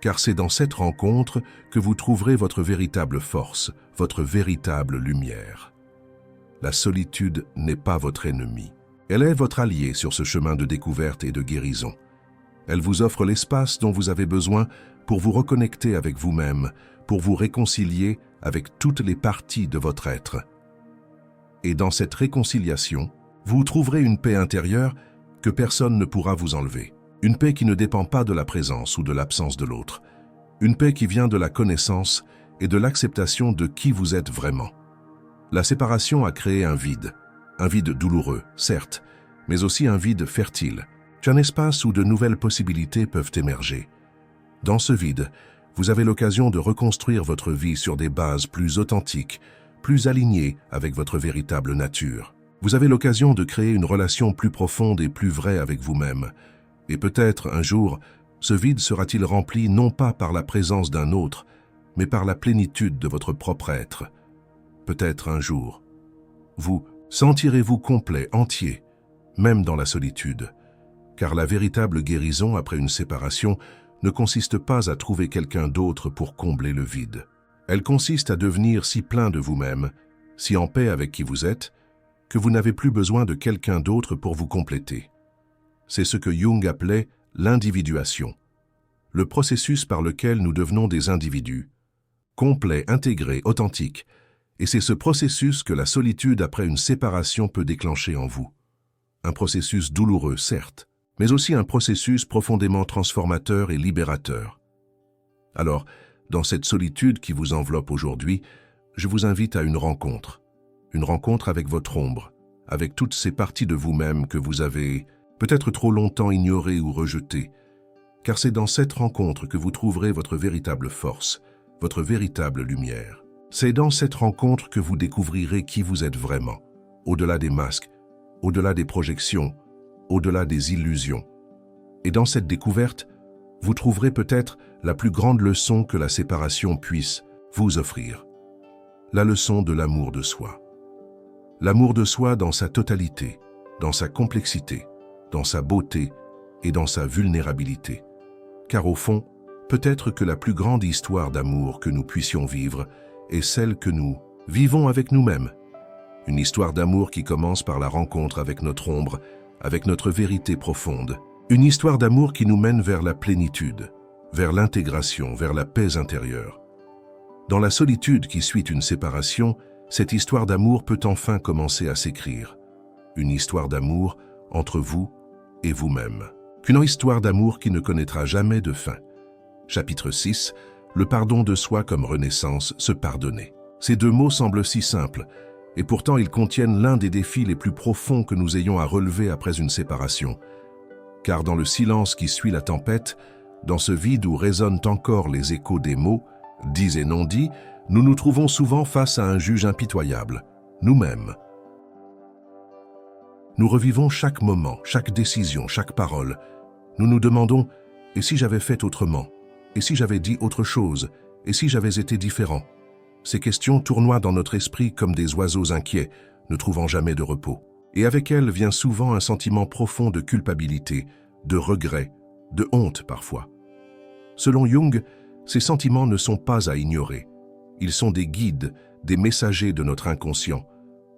Speaker 1: car c'est dans cette rencontre que vous trouverez votre véritable force, votre véritable lumière. La solitude n'est pas votre ennemi. Elle est votre allié sur ce chemin de découverte et de guérison. Elle vous offre l'espace dont vous avez besoin pour vous reconnecter avec vous-même, pour vous réconcilier avec toutes les parties de votre être. Et dans cette réconciliation, vous trouverez une paix intérieure que personne ne pourra vous enlever. Une paix qui ne dépend pas de la présence ou de l'absence de l'autre. Une paix qui vient de la connaissance et de l'acceptation de qui vous êtes vraiment. La séparation a créé un vide douloureux, certes, mais aussi un vide fertile, un espace où de nouvelles possibilités peuvent émerger. Dans ce vide, vous avez l'occasion de reconstruire votre vie sur des bases plus authentiques, plus alignées avec votre véritable nature. Vous avez l'occasion de créer une relation plus profonde et plus vraie avec vous-même. Et peut-être, un jour, ce vide sera-t-il rempli non pas par la présence d'un autre, mais par la plénitude de votre propre être. Peut-être un jour, vous sentirez-vous complet, entier, même dans la solitude. Car la véritable guérison après une séparation ne consiste pas à trouver quelqu'un d'autre pour combler le vide. Elle consiste à devenir si plein de vous-même, si en paix avec qui vous êtes, que vous n'avez plus besoin de quelqu'un d'autre pour vous compléter. C'est ce que Jung appelait l'individuation, le processus par lequel nous devenons des individus, complets, intégrés, authentiques, et c'est ce processus que la solitude après une séparation peut déclencher en vous. Un processus douloureux, certes, mais aussi un processus profondément transformateur et libérateur. Alors, dans cette solitude qui vous enveloppe aujourd'hui, je vous invite à une rencontre avec votre ombre, avec toutes ces parties de vous-même que vous avez peut-être trop longtemps ignorées ou rejetées, car c'est dans cette rencontre que vous trouverez votre véritable force, votre véritable lumière. C'est dans cette rencontre que vous découvrirez qui vous êtes vraiment, au-delà des masques, au-delà des projections, au-delà des illusions. Et dans cette découverte, vous trouverez peut-être la plus grande leçon que la séparation puisse vous offrir. La leçon de l'amour de soi. L'amour de soi dans sa totalité, dans sa complexité, dans sa beauté et dans sa vulnérabilité. Car au fond, peut-être que la plus grande histoire d'amour que nous puissions vivre est celle que nous vivons avec nous-mêmes. Une histoire d'amour qui commence par la rencontre avec notre ombre, avec notre vérité profonde. Une histoire d'amour qui nous mène vers la plénitude, vers l'intégration, vers la paix intérieure. Dans la solitude qui suit une séparation, cette histoire d'amour peut enfin commencer à s'écrire. Une histoire d'amour entre vous et vous-même. Une histoire d'amour qui ne connaîtra jamais de fin. Chapitre 6. Le pardon de soi comme renaissance, se pardonner. Ces deux mots semblent si simples, et pourtant ils contiennent l'un des défis les plus profonds que nous ayons à relever après une séparation. Car dans le silence qui suit la tempête, dans ce vide où résonnent encore les échos des mots, dits et non dits, nous nous trouvons souvent face à un juge impitoyable, nous-mêmes. Nous revivons chaque moment, chaque décision, chaque parole. Nous nous demandons « et si j'avais fait autrement ?» Et si j'avais dit autre chose? Et si j'avais été différent? Ces questions tournoient dans notre esprit comme des oiseaux inquiets, ne trouvant jamais de repos. Et avec elles vient souvent un sentiment profond de culpabilité, de regret, de honte parfois. Selon Jung, ces sentiments ne sont pas à ignorer. Ils sont des guides, des messagers de notre inconscient.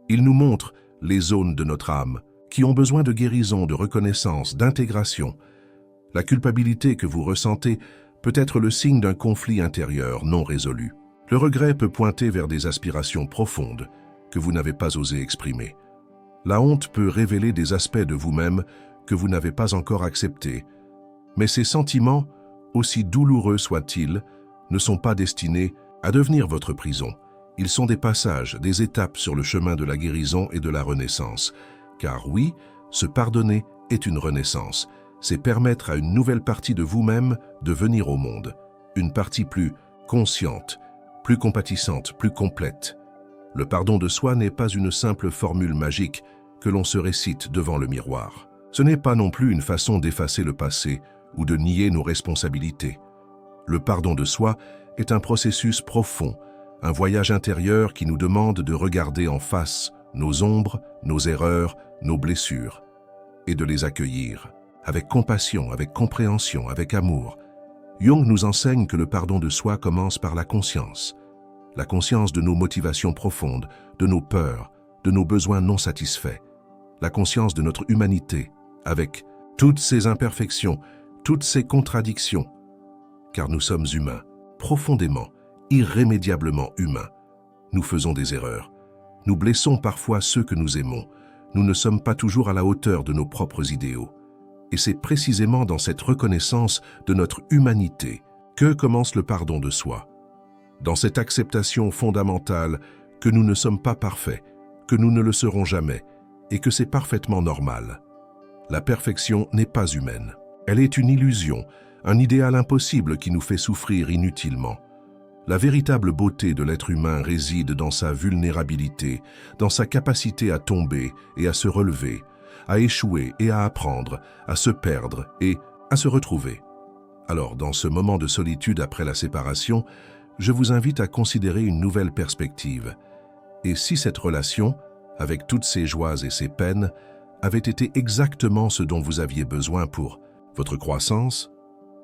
Speaker 1: Ils nous montrent les zones de notre âme, qui ont besoin de guérison, de reconnaissance, d'intégration. La culpabilité que vous ressentez peut être le signe d'un conflit intérieur non résolu. Le regret peut pointer vers des aspirations profondes que vous n'avez pas osé exprimer. La honte peut révéler des aspects de vous-même que vous n'avez pas encore acceptés. Mais ces sentiments, aussi douloureux soient-ils, ne sont pas destinés à devenir votre prison. Ils sont des passages, des étapes sur le chemin de la guérison et de la renaissance. Car oui, se pardonner est une renaissance. C'est permettre à une nouvelle partie de vous-même de venir au monde. Une partie plus consciente, plus compatissante, plus complète. Le pardon de soi n'est pas une simple formule magique que l'on se récite devant le miroir. Ce n'est pas non plus une façon d'effacer le passé ou de nier nos responsabilités. Le pardon de soi est un processus profond, un voyage intérieur qui nous demande de regarder en face nos ombres, nos erreurs, nos blessures, et de les accueillir avec compassion, avec compréhension, avec amour. Jung nous enseigne que le pardon de soi commence par la conscience de nos motivations profondes, de nos peurs, de nos besoins non satisfaits, la conscience de notre humanité, avec toutes ses imperfections, toutes ses contradictions, car nous sommes humains, profondément, irrémédiablement humains. Nous faisons des erreurs. Nous blessons parfois ceux que nous aimons. Nous ne sommes pas toujours à la hauteur de nos propres idéaux. Et c'est précisément dans cette reconnaissance de notre humanité que commence le pardon de soi. Dans cette acceptation fondamentale que nous ne sommes pas parfaits, que nous ne le serons jamais, et que c'est parfaitement normal. La perfection n'est pas humaine. Elle est une illusion, un idéal impossible qui nous fait souffrir inutilement. La véritable beauté de l'être humain réside dans sa vulnérabilité, dans sa capacité à tomber et à se relever, à échouer et à apprendre, à se perdre et à se retrouver. Alors, dans ce moment de solitude après la séparation, je vous invite à considérer une nouvelle perspective. Et si cette relation, avec toutes ses joies et ses peines, avait été exactement ce dont vous aviez besoin pour votre croissance?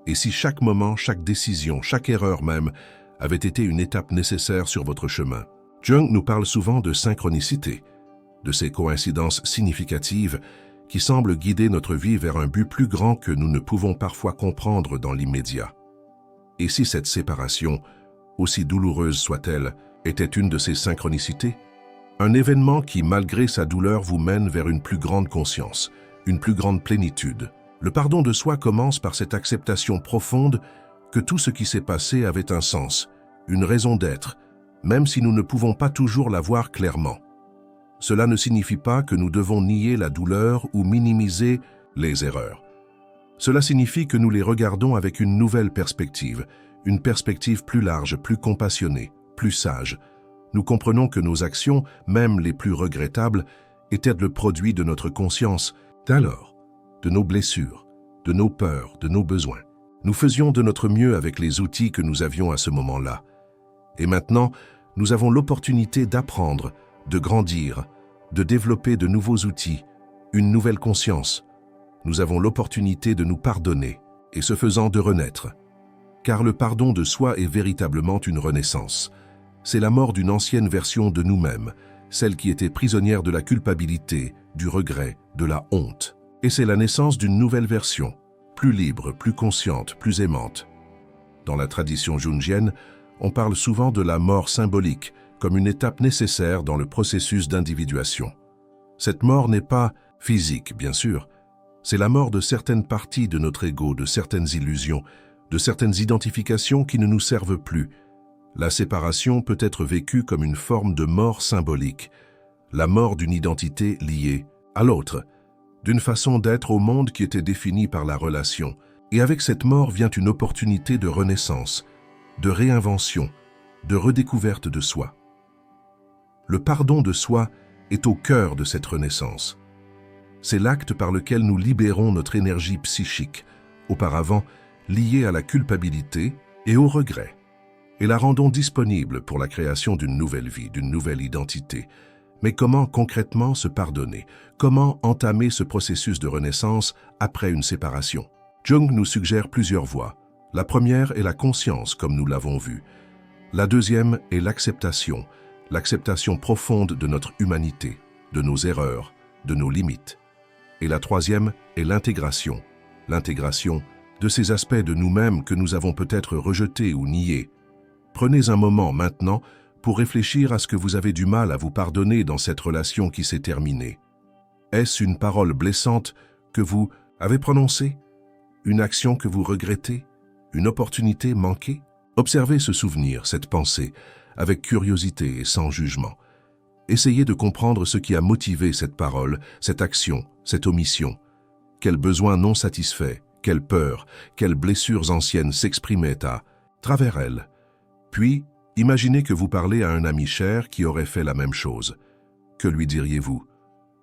Speaker 1: Et si chaque moment, chaque décision, chaque erreur même, avait été une étape nécessaire sur votre chemin? Jung nous parle souvent de synchronicité, de ces coïncidences significatives qui semblent guider notre vie vers un but plus grand que nous ne pouvons parfois comprendre dans l'immédiat. Et si cette séparation, aussi douloureuse soit-elle, était une de ces synchronicités? Un événement qui, malgré sa douleur, vous mène vers une plus grande conscience, une plus grande plénitude. Le pardon de soi commence par cette acceptation profonde que tout ce qui s'est passé avait un sens, une raison d'être, même si nous ne pouvons pas toujours la voir clairement. Cela ne signifie pas que nous devons nier la douleur ou minimiser les erreurs. Cela signifie que nous les regardons avec une nouvelle perspective, une perspective plus large, plus compassionnée, plus sage. Nous comprenons que nos actions, même les plus regrettables, étaient le produit de notre conscience, d'alors, de nos blessures, de nos peurs, de nos besoins. Nous faisions de notre mieux avec les outils que nous avions à ce moment-là. Et maintenant, nous avons l'opportunité d'apprendre, de grandir, de développer de nouveaux outils, une nouvelle conscience. Nous avons l'opportunité de nous pardonner et ce faisant de renaître. Car le pardon de soi est véritablement une renaissance. C'est la mort d'une ancienne version de nous-mêmes, celle qui était prisonnière de la culpabilité, du regret, de la honte. Et c'est la naissance d'une nouvelle version, plus libre, plus consciente, plus aimante. Dans la tradition jungienne, on parle souvent de la mort symbolique comme une étape nécessaire dans le processus d'individuation. Cette mort n'est pas physique, bien sûr. C'est la mort de certaines parties de notre ego, de certaines illusions, de certaines identifications qui ne nous servent plus. La séparation peut être vécue comme une forme de mort symbolique, la mort d'une identité liée à l'autre, d'une façon d'être au monde qui était définie par la relation. Et avec cette mort vient une opportunité de renaissance, de réinvention, de redécouverte de soi. Le pardon de soi est au cœur de cette renaissance. C'est l'acte par lequel nous libérons notre énergie psychique, auparavant liée à la culpabilité et au regret, et la rendons disponible pour la création d'une nouvelle vie, d'une nouvelle identité. Mais comment concrètement se pardonner? Comment entamer ce processus de renaissance après une séparation? Jung nous suggère plusieurs voies. La première est la conscience, comme nous l'avons vu. La deuxième est l'acceptation profonde de notre humanité, de nos erreurs, de nos limites. Et la troisième est l'intégration de ces aspects de nous-mêmes que nous avons peut-être rejetés ou niés. Prenez un moment maintenant pour réfléchir à ce que vous avez du mal à vous pardonner dans cette relation qui s'est terminée. Est-ce une parole blessante que vous avez prononcée? Une action que vous regrettez? Une opportunité manquée? Observez ce souvenir, cette pensée, avec curiosité et sans jugement. Essayez de comprendre ce qui a motivé cette parole, cette action, cette omission. Quels besoins non satisfaits, quelles peurs, quelles blessures anciennes s'exprimaient à travers elle. Puis, imaginez que vous parlez à un ami cher qui aurait fait la même chose. Que lui diriez-vous?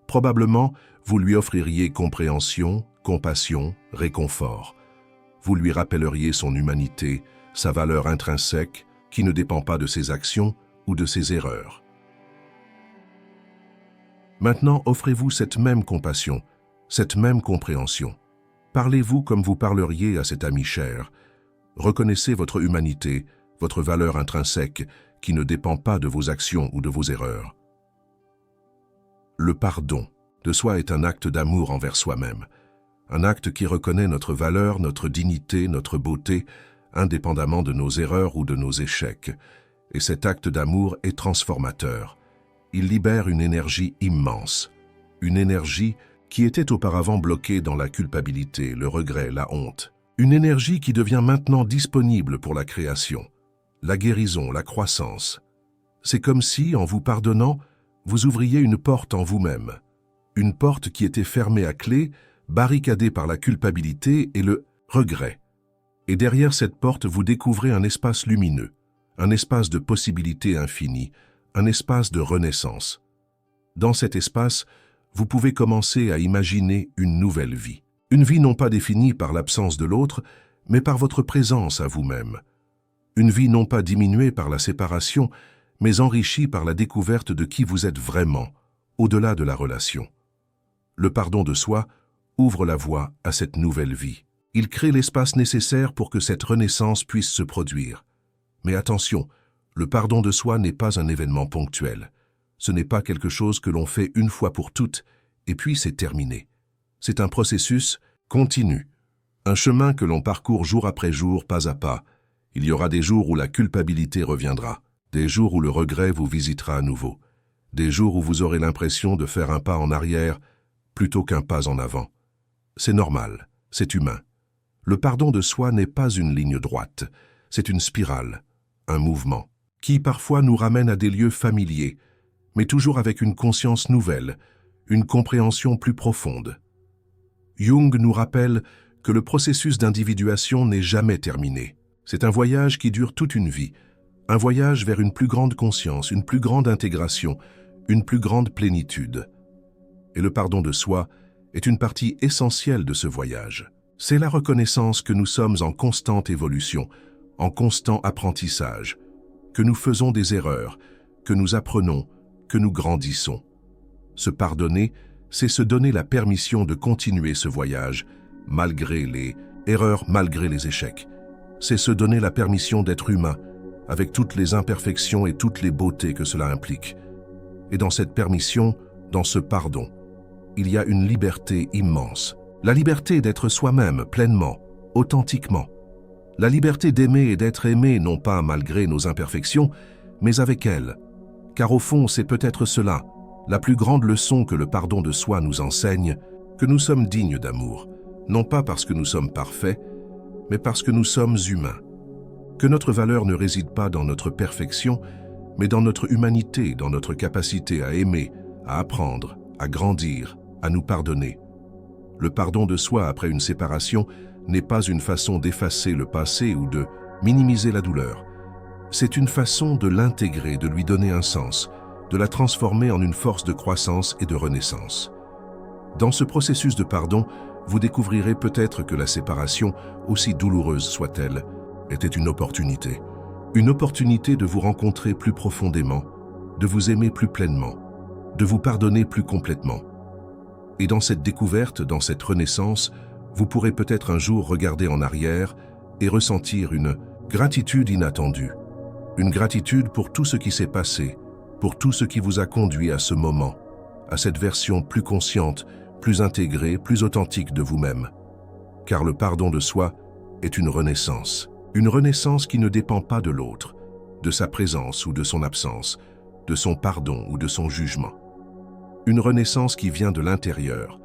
Speaker 1: Probablement, vous lui offririez compréhension, compassion, réconfort. Vous lui rappelleriez son humanité, sa valeur intrinsèque, qui ne dépend pas de ses actions ou de ses erreurs. Maintenant, offrez-vous cette même compassion, cette même compréhension. Parlez-vous comme vous parleriez à cet ami cher. Reconnaissez votre humanité, votre valeur intrinsèque, qui ne dépend pas de vos actions ou de vos erreurs. Le pardon de soi est un acte d'amour envers soi-même, un acte qui reconnaît notre valeur, notre dignité, notre beauté, indépendamment de nos erreurs ou de nos échecs. Et cet acte d'amour est transformateur. Il libère une énergie immense, une énergie qui était auparavant bloquée dans la culpabilité, le regret, la honte. Une énergie qui devient maintenant disponible pour la création, la guérison, la croissance. C'est comme si, en vous pardonnant, vous ouvriez une porte en vous-même. Une porte qui était fermée à clé, barricadée par la culpabilité et le regret. Et derrière cette porte, vous découvrez un espace lumineux, un espace de possibilités infinies, un espace de renaissance. Dans cet espace, vous pouvez commencer à imaginer une nouvelle vie. Une vie non pas définie par l'absence de l'autre, mais par votre présence à vous-même. Une vie non pas diminuée par la séparation, mais enrichie par la découverte de qui vous êtes vraiment, au-delà de la relation. Le pardon de soi ouvre la voie à cette nouvelle vie. Il crée l'espace nécessaire pour que cette renaissance puisse se produire. Mais attention, le pardon de soi n'est pas un événement ponctuel. Ce n'est pas quelque chose que l'on fait une fois pour toutes, et puis c'est terminé. C'est un processus continu, un chemin que l'on parcourt jour après jour, pas à pas. Il y aura des jours où la culpabilité reviendra, des jours où le regret vous visitera à nouveau, des jours où vous aurez l'impression de faire un pas en arrière plutôt qu'un pas en avant. C'est normal, c'est humain. Le pardon de soi n'est pas une ligne droite, c'est une spirale, un mouvement, qui parfois nous ramène à des lieux familiers, mais toujours avec une conscience nouvelle, une compréhension plus profonde. Jung nous rappelle que le processus d'individuation n'est jamais terminé. C'est un voyage qui dure toute une vie, un voyage vers une plus grande conscience, une plus grande intégration, une plus grande plénitude. Et le pardon de soi est une partie essentielle de ce voyage. C'est la reconnaissance que nous sommes en constante évolution, en constant apprentissage, que nous faisons des erreurs, que nous apprenons, que nous grandissons. Se pardonner, c'est se donner la permission de continuer ce voyage, malgré les erreurs, malgré les échecs. C'est se donner la permission d'être humain, avec toutes les imperfections et toutes les beautés que cela implique. Et dans cette permission, dans ce pardon, il y a une liberté immense. La liberté d'être soi-même pleinement, authentiquement. La liberté d'aimer et d'être aimé non pas malgré nos imperfections, mais avec elles. Car au fond, c'est peut-être cela, la plus grande leçon que le pardon de soi nous enseigne, que nous sommes dignes d'amour, non pas parce que nous sommes parfaits, mais parce que nous sommes humains. Que notre valeur ne réside pas dans notre perfection, mais dans notre humanité, dans notre capacité à aimer, à apprendre, à grandir, à nous pardonner. Le pardon de soi après une séparation n'est pas une façon d'effacer le passé ou de minimiser la douleur. C'est une façon de l'intégrer, de lui donner un sens, de la transformer en une force de croissance et de renaissance. Dans ce processus de pardon, vous découvrirez peut-être que la séparation, aussi douloureuse soit-elle, était une opportunité. Une opportunité de vous rencontrer plus profondément, de vous aimer plus pleinement, de vous pardonner plus complètement. Et dans cette découverte, dans cette renaissance, vous pourrez peut-être un jour regarder en arrière et ressentir une gratitude inattendue. Une gratitude pour tout ce qui s'est passé, pour tout ce qui vous a conduit à ce moment, à cette version plus consciente, plus intégrée, plus authentique de vous-même. Car le pardon de soi est une renaissance qui ne dépend pas de l'autre, de sa présence ou de son absence, de son pardon ou de son jugement. Une renaissance qui vient de l'intérieur,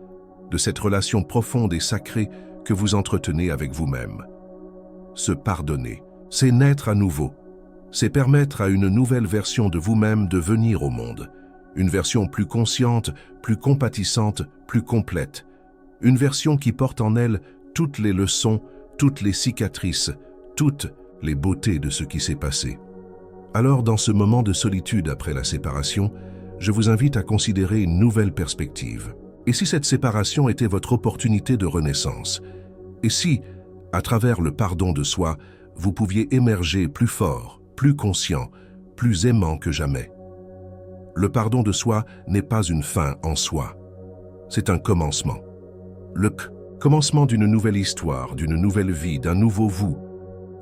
Speaker 1: de cette relation profonde et sacrée que vous entretenez avec vous-même. Se pardonner, c'est naître à nouveau. C'est permettre à une nouvelle version de vous-même de venir au monde. Une version plus consciente, plus compatissante, plus complète. Une version qui porte en elle toutes les leçons, toutes les cicatrices, toutes les beautés de ce qui s'est passé. Alors, dans ce moment de solitude après la séparation, je vous invite à considérer une nouvelle perspective. Et si cette séparation était votre opportunité de renaissance? Et si, à travers le pardon de soi, vous pouviez émerger plus fort, plus conscient, plus aimant que jamais? Le pardon de soi n'est pas une fin en soi. C'est un commencement. Le commencement d'une nouvelle histoire, d'une nouvelle vie, d'un nouveau vous.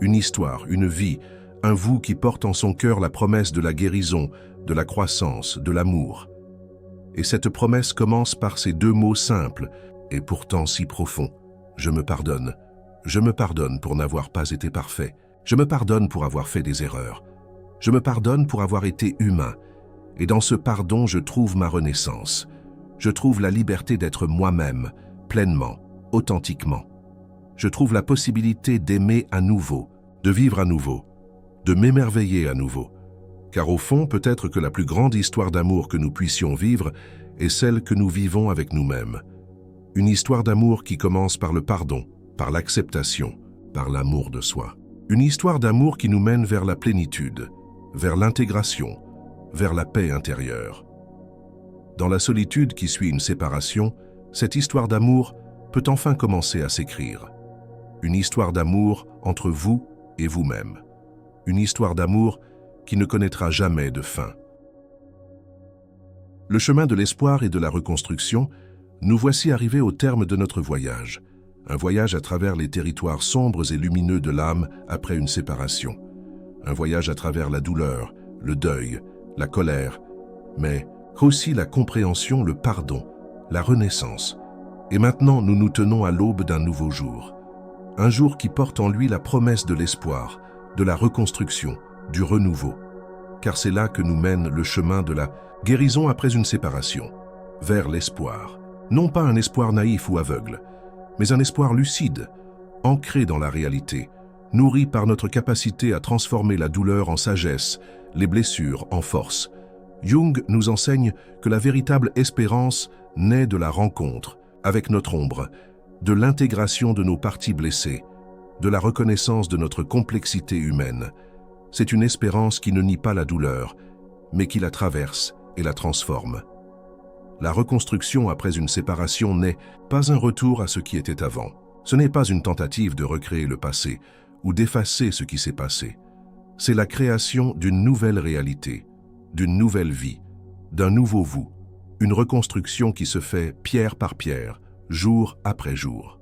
Speaker 1: Une histoire, une vie, un vous qui porte en son cœur la promesse de la guérison, de la croissance, de l'amour. Et cette promesse commence par ces deux mots simples et pourtant si profonds. Je me pardonne. Je me pardonne pour n'avoir pas été parfait. Je me pardonne pour avoir fait des erreurs. Je me pardonne pour avoir été humain. Et dans ce pardon, je trouve ma renaissance. Je trouve la liberté d'être moi-même, pleinement, authentiquement. Je trouve la possibilité d'aimer à nouveau, de vivre à nouveau, de m'émerveiller à nouveau. Car au fond, peut-être que la plus grande histoire d'amour que nous puissions vivre est celle que nous vivons avec nous-mêmes. Une histoire d'amour qui commence par le pardon, par l'acceptation, par l'amour de soi. Une histoire d'amour qui nous mène vers la plénitude, vers l'intégration, vers la paix intérieure. Dans la solitude qui suit une séparation, cette histoire d'amour peut enfin commencer à s'écrire. Une histoire d'amour entre vous et vous-même. Une histoire d'amour qui ne connaîtra jamais de fin. Le chemin de l'espoir et de la reconstruction, nous voici arrivés au terme de notre voyage. Un voyage à travers les territoires sombres et lumineux de l'âme après une séparation. Un voyage à travers la douleur, le deuil, la colère, mais aussi la compréhension, le pardon, la renaissance. Et maintenant, nous nous tenons à l'aube d'un nouveau jour. Un jour qui porte en lui la promesse de l'espoir, de la reconstruction, du renouveau. Car c'est là que nous mène le chemin de la guérison après une séparation, vers l'espoir. Non pas un espoir naïf ou aveugle, mais un espoir lucide, ancré dans la réalité, nourri par notre capacité à transformer la douleur en sagesse, les blessures en force. Jung nous enseigne que la véritable espérance naît de la rencontre avec notre ombre, de l'intégration de nos parties blessées, de la reconnaissance de notre complexité humaine. C'est une espérance qui ne nie pas la douleur, mais qui la traverse et la transforme. La reconstruction après une séparation n'est pas un retour à ce qui était avant. Ce n'est pas une tentative de recréer le passé ou d'effacer ce qui s'est passé. C'est la création d'une nouvelle réalité, d'une nouvelle vie, d'un nouveau vous, une reconstruction qui se fait pierre par pierre, jour après jour.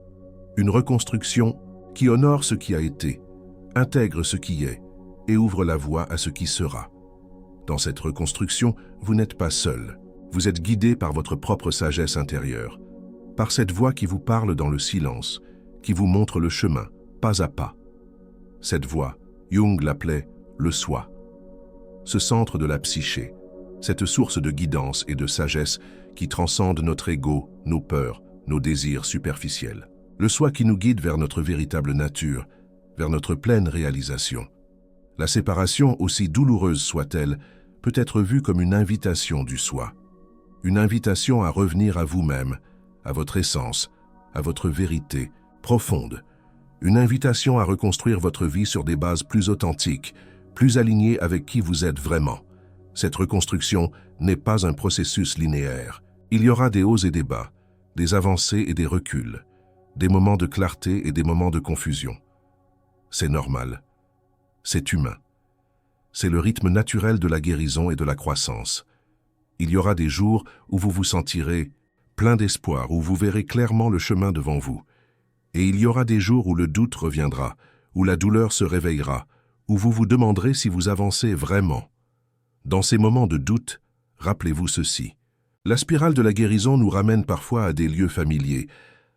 Speaker 1: Une reconstruction qui honore ce qui a été, intègre ce qui est et ouvre la voie à ce qui sera. Dans cette reconstruction, vous n'êtes pas seul. Vous êtes guidé par votre propre sagesse intérieure, par cette voix qui vous parle dans le silence, qui vous montre le chemin, pas à pas. Cette voix, Jung l'appelait le soi. Ce centre de la psyché, cette source de guidance et de sagesse qui transcende notre ego, nos peurs, nos désirs superficiels. Le soi qui nous guide vers notre véritable nature, vers notre pleine réalisation. La séparation, aussi douloureuse soit-elle, peut être vue comme une invitation du soi. Une invitation à revenir à vous-même, à votre essence, à votre vérité profonde. Une invitation à reconstruire votre vie sur des bases plus authentiques, plus alignées avec qui vous êtes vraiment. Cette reconstruction n'est pas un processus linéaire. Il y aura des hauts et des bas, des avancées et des reculs, des moments de clarté et des moments de confusion. C'est normal. C'est humain. C'est le rythme naturel de la guérison et de la croissance. Il y aura des jours où vous vous sentirez plein d'espoir, où vous verrez clairement le chemin devant vous. Et il y aura des jours où le doute reviendra, où la douleur se réveillera, où vous vous demanderez si vous avancez vraiment. Dans ces moments de doute, rappelez-vous ceci. La spirale de la guérison nous ramène parfois à des lieux familiers,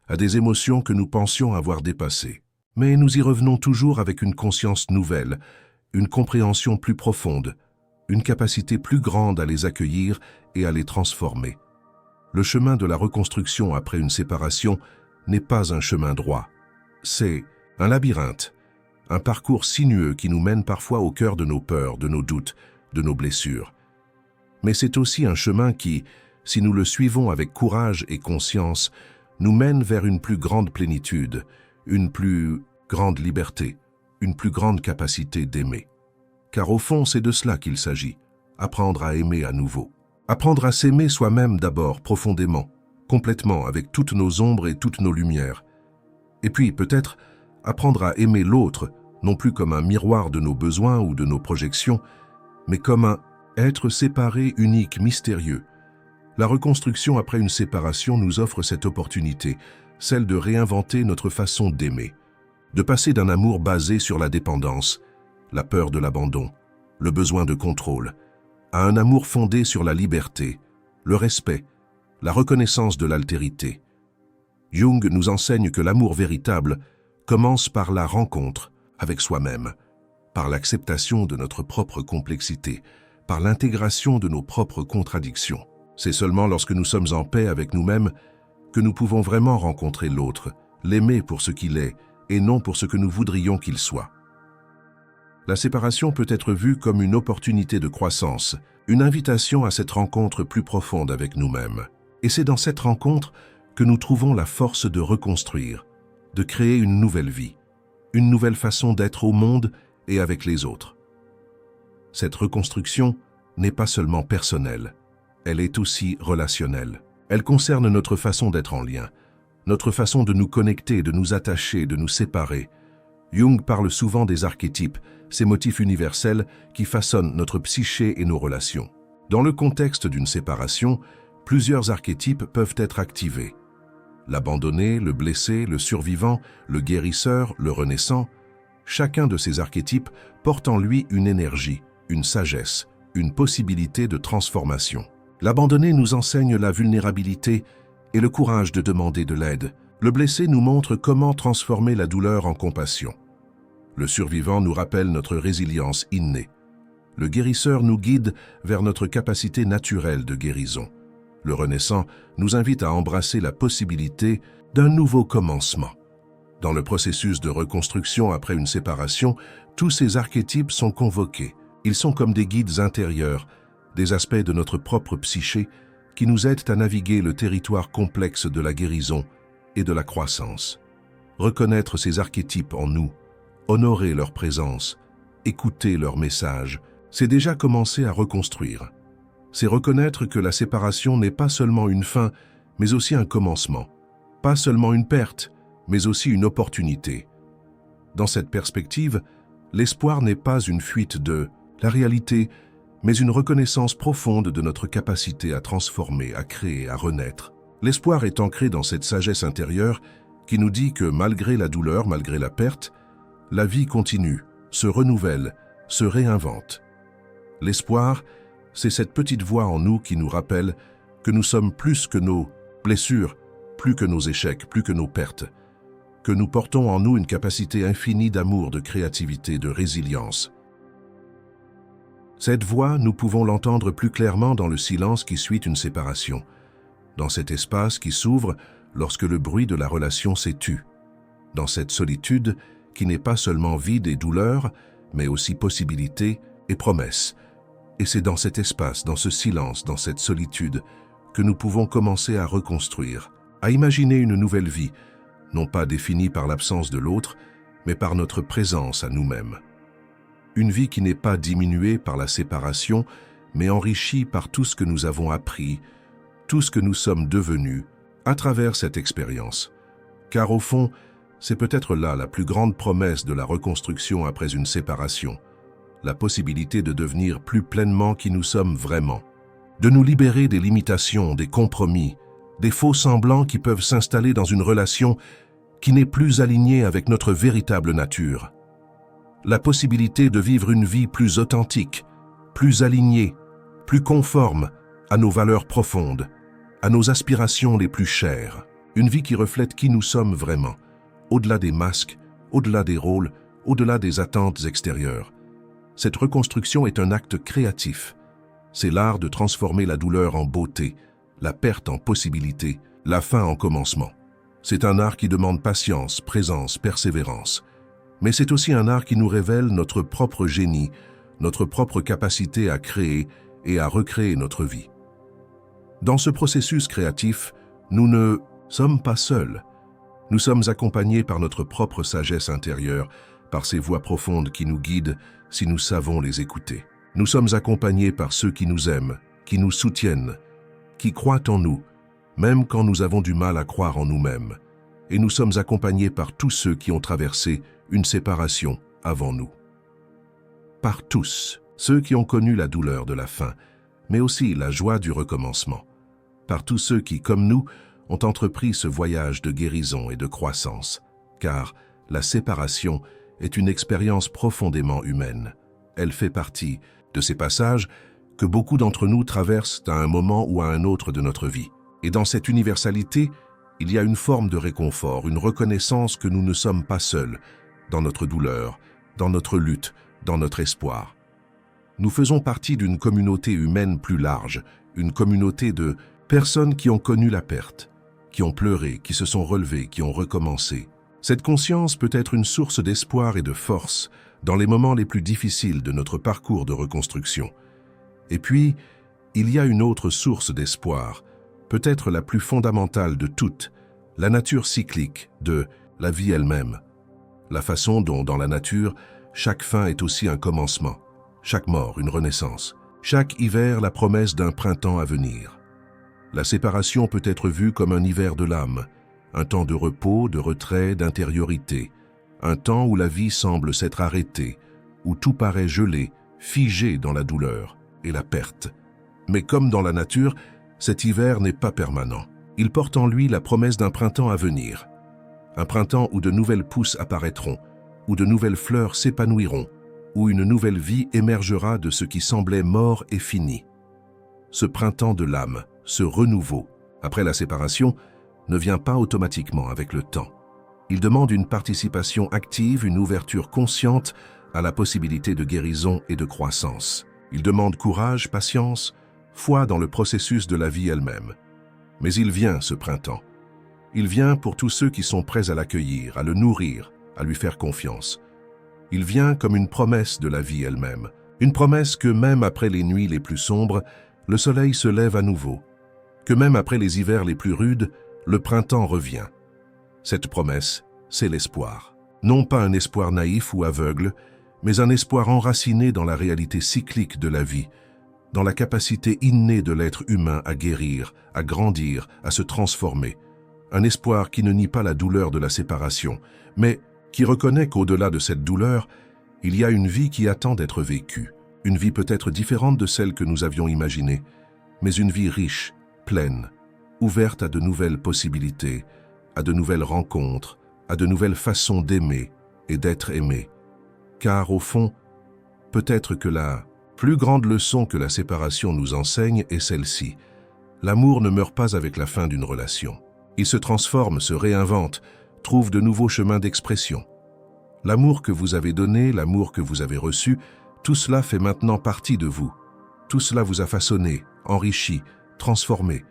Speaker 1: à des émotions que nous pensions avoir dépassées. Mais nous y revenons toujours avec une conscience nouvelle, une compréhension plus profonde, une capacité plus grande à les accueillir et à les transformer. Le chemin de la reconstruction après une séparation n'est pas un chemin droit. C'est un labyrinthe, un parcours sinueux qui nous mène parfois au cœur de nos peurs, de nos doutes, de nos blessures. Mais c'est aussi un chemin qui, si nous le suivons avec courage et conscience, nous mène vers une plus grande plénitude, une plus grande liberté, une plus grande capacité d'aimer. Car au fond, c'est de cela qu'il s'agit, apprendre à aimer à nouveau. Apprendre à s'aimer soi-même d'abord, profondément, complètement, avec toutes nos ombres et toutes nos lumières. Et puis, peut-être, apprendre à aimer l'autre, non plus comme un miroir de nos besoins ou de nos projections, mais comme un être séparé, unique, mystérieux. La reconstruction après une séparation nous offre cette opportunité, celle de réinventer notre façon d'aimer, de passer d'un amour basé sur la dépendance, la peur de l'abandon, le besoin de contrôle, à un amour fondé sur la liberté, le respect, la reconnaissance de l'altérité. Jung nous enseigne que l'amour véritable commence par la rencontre avec soi-même, par l'acceptation de notre propre complexité, par l'intégration de nos propres contradictions. C'est seulement lorsque nous sommes en paix avec nous-mêmes que nous pouvons vraiment rencontrer l'autre, l'aimer pour ce qu'il est et non pour ce que nous voudrions qu'il soit. La séparation peut être vue comme une opportunité de croissance, une invitation à cette rencontre plus profonde avec nous-mêmes. Et c'est dans cette rencontre que nous trouvons la force de reconstruire, de créer une nouvelle vie, une nouvelle façon d'être au monde et avec les autres. Cette reconstruction n'est pas seulement personnelle, elle est aussi relationnelle. Elle concerne notre façon d'être en lien, notre façon de nous connecter, de nous attacher, de nous séparer. Jung parle souvent des archétypes, ces motifs universels qui façonnent notre psyché et nos relations. Dans le contexte d'une séparation, plusieurs archétypes peuvent être activés. L'abandonné, le blessé, le survivant, le guérisseur, le renaissant. Chacun de ces archétypes porte en lui une énergie, une sagesse, une possibilité de transformation. L'abandonné nous enseigne la vulnérabilité et le courage de demander de l'aide. Le blessé nous montre comment transformer la douleur en compassion. Le survivant nous rappelle notre résilience innée. Le guérisseur nous guide vers notre capacité naturelle de guérison. Le renaissant nous invite à embrasser la possibilité d'un nouveau commencement. Dans le processus de reconstruction après une séparation, tous ces archétypes sont convoqués. Ils sont comme des guides intérieurs, des aspects de notre propre psyché qui nous aident à naviguer le territoire complexe de la guérison et de la croissance. Reconnaître ces archétypes en nous, honorer leur présence, écouter leur message, c'est déjà commencer à reconstruire. C'est reconnaître que la séparation n'est pas seulement une fin, mais aussi un commencement. Pas seulement une perte, mais aussi une opportunité. Dans cette perspective, l'espoir n'est pas une fuite de la réalité, mais une reconnaissance profonde de notre capacité à transformer, à créer, à renaître. L'espoir est ancré dans cette sagesse intérieure qui nous dit que malgré la douleur, malgré la perte, la vie continue, se renouvelle, se réinvente. L'espoir, c'est cette petite voix en nous qui nous rappelle que nous sommes plus que nos blessures, plus que nos échecs, plus que nos pertes, que nous portons en nous une capacité infinie d'amour, de créativité, de résilience. Cette voix, nous pouvons l'entendre plus clairement dans le silence qui suit une séparation, dans cet espace qui s'ouvre lorsque le bruit de la relation s'est tu, dans cette solitude qui n'est pas seulement vide et douleur, mais aussi possibilité et promesse. Et c'est dans cet espace, dans ce silence, dans cette solitude, que nous pouvons commencer à reconstruire, à imaginer une nouvelle vie, non pas définie par l'absence de l'autre, mais par notre présence à nous-mêmes. Une vie qui n'est pas diminuée par la séparation, mais enrichie par tout ce que nous avons appris, tout ce que nous sommes devenus à travers cette expérience. Car au fond, c'est peut-être là la plus grande promesse de la reconstruction après une séparation, la possibilité de devenir plus pleinement qui nous sommes vraiment, de nous libérer des limitations, des compromis, des faux semblants qui peuvent s'installer dans une relation qui n'est plus alignée avec notre véritable nature. La possibilité de vivre une vie plus authentique, plus alignée, plus conforme à nos valeurs profondes, à nos aspirations les plus chères. Une vie qui reflète qui nous sommes vraiment, au-delà des masques, au-delà des rôles, au-delà des attentes extérieures. Cette reconstruction est un acte créatif. C'est l'art de transformer la douleur en beauté, la perte en possibilité, la fin en commencement. C'est un art qui demande patience, présence, persévérance. Mais c'est aussi un art qui nous révèle notre propre génie, notre propre capacité à créer et à recréer notre vie. Dans ce processus créatif, nous ne sommes pas seuls. Nous sommes accompagnés par notre propre sagesse intérieure, par ces voix profondes qui nous guident si nous savons les écouter. Nous sommes accompagnés par ceux qui nous aiment, qui nous soutiennent, qui croient en nous, même quand nous avons du mal à croire en nous-mêmes. Et nous sommes accompagnés par tous ceux qui ont traversé une séparation avant nous. Par tous, ceux qui ont connu la douleur de la fin, mais aussi la joie du recommencement. Par tous ceux qui, comme nous, ont entrepris ce voyage de guérison et de croissance, car la séparation est une expérience profondément humaine. Elle fait partie de ces passages que beaucoup d'entre nous traversent à un moment ou à un autre de notre vie. Et dans cette universalité, il y a une forme de réconfort, une reconnaissance que nous ne sommes pas seuls dans notre douleur, dans notre lutte, dans notre espoir. Nous faisons partie d'une communauté humaine plus large, une communauté de personnes qui ont connu la perte, qui ont pleuré, qui se sont relevées, qui ont recommencé. Cette conscience peut être une source d'espoir et de force dans les moments les plus difficiles de notre parcours de reconstruction. Et puis, il y a une autre source d'espoir, peut-être la plus fondamentale de toutes, la nature cyclique de la vie elle-même. La façon dont, dans la nature, chaque fin est aussi un commencement, chaque mort une renaissance, chaque hiver la promesse d'un printemps à venir. La séparation peut être vue comme un hiver de l'âme, un temps de repos, de retrait, d'intériorité, un temps où la vie semble s'être arrêtée, où tout paraît gelé, figé dans la douleur et la perte. Mais comme dans la nature, cet hiver n'est pas permanent. Il porte en lui la promesse d'un printemps à venir. Un printemps où de nouvelles pousses apparaîtront, où de nouvelles fleurs s'épanouiront, où une nouvelle vie émergera de ce qui semblait mort et fini. Ce printemps de l'âme, ce renouveau, après la séparation, ne vient pas automatiquement avec le temps. Il demande une participation active, une ouverture consciente à la possibilité de guérison et de croissance. Il demande courage, patience, foi dans le processus de la vie elle-même. Mais il vient, ce printemps. Il vient pour tous ceux qui sont prêts à l'accueillir, à le nourrir, à lui faire confiance. Il vient comme une promesse de la vie elle-même. Une promesse que même après les nuits les plus sombres, le soleil se lève à nouveau. Que même après les hivers les plus rudes, le printemps revient. Cette promesse, c'est l'espoir. Non pas un espoir naïf ou aveugle, mais un espoir enraciné dans la réalité cyclique de la vie, dans la capacité innée de l'être humain à guérir, à grandir, à se transformer. Un espoir qui ne nie pas la douleur de la séparation, mais qui reconnaît qu'au-delà de cette douleur, il y a une vie qui attend d'être vécue. Une vie peut-être différente de celle que nous avions imaginée, mais une vie riche, pleine, ouverte à de nouvelles possibilités, à de nouvelles rencontres, à de nouvelles façons d'aimer et d'être aimé. Car au fond, peut-être que la plus grande leçon que la séparation nous enseigne est celle-ci. L'amour ne meurt pas avec la fin d'une relation. Il se transforme, se réinvente, trouve de nouveaux chemins d'expression. L'amour que vous avez donné, l'amour que vous avez reçu, tout cela fait maintenant partie de vous. Tout cela vous a façonné, enrichi, transformé.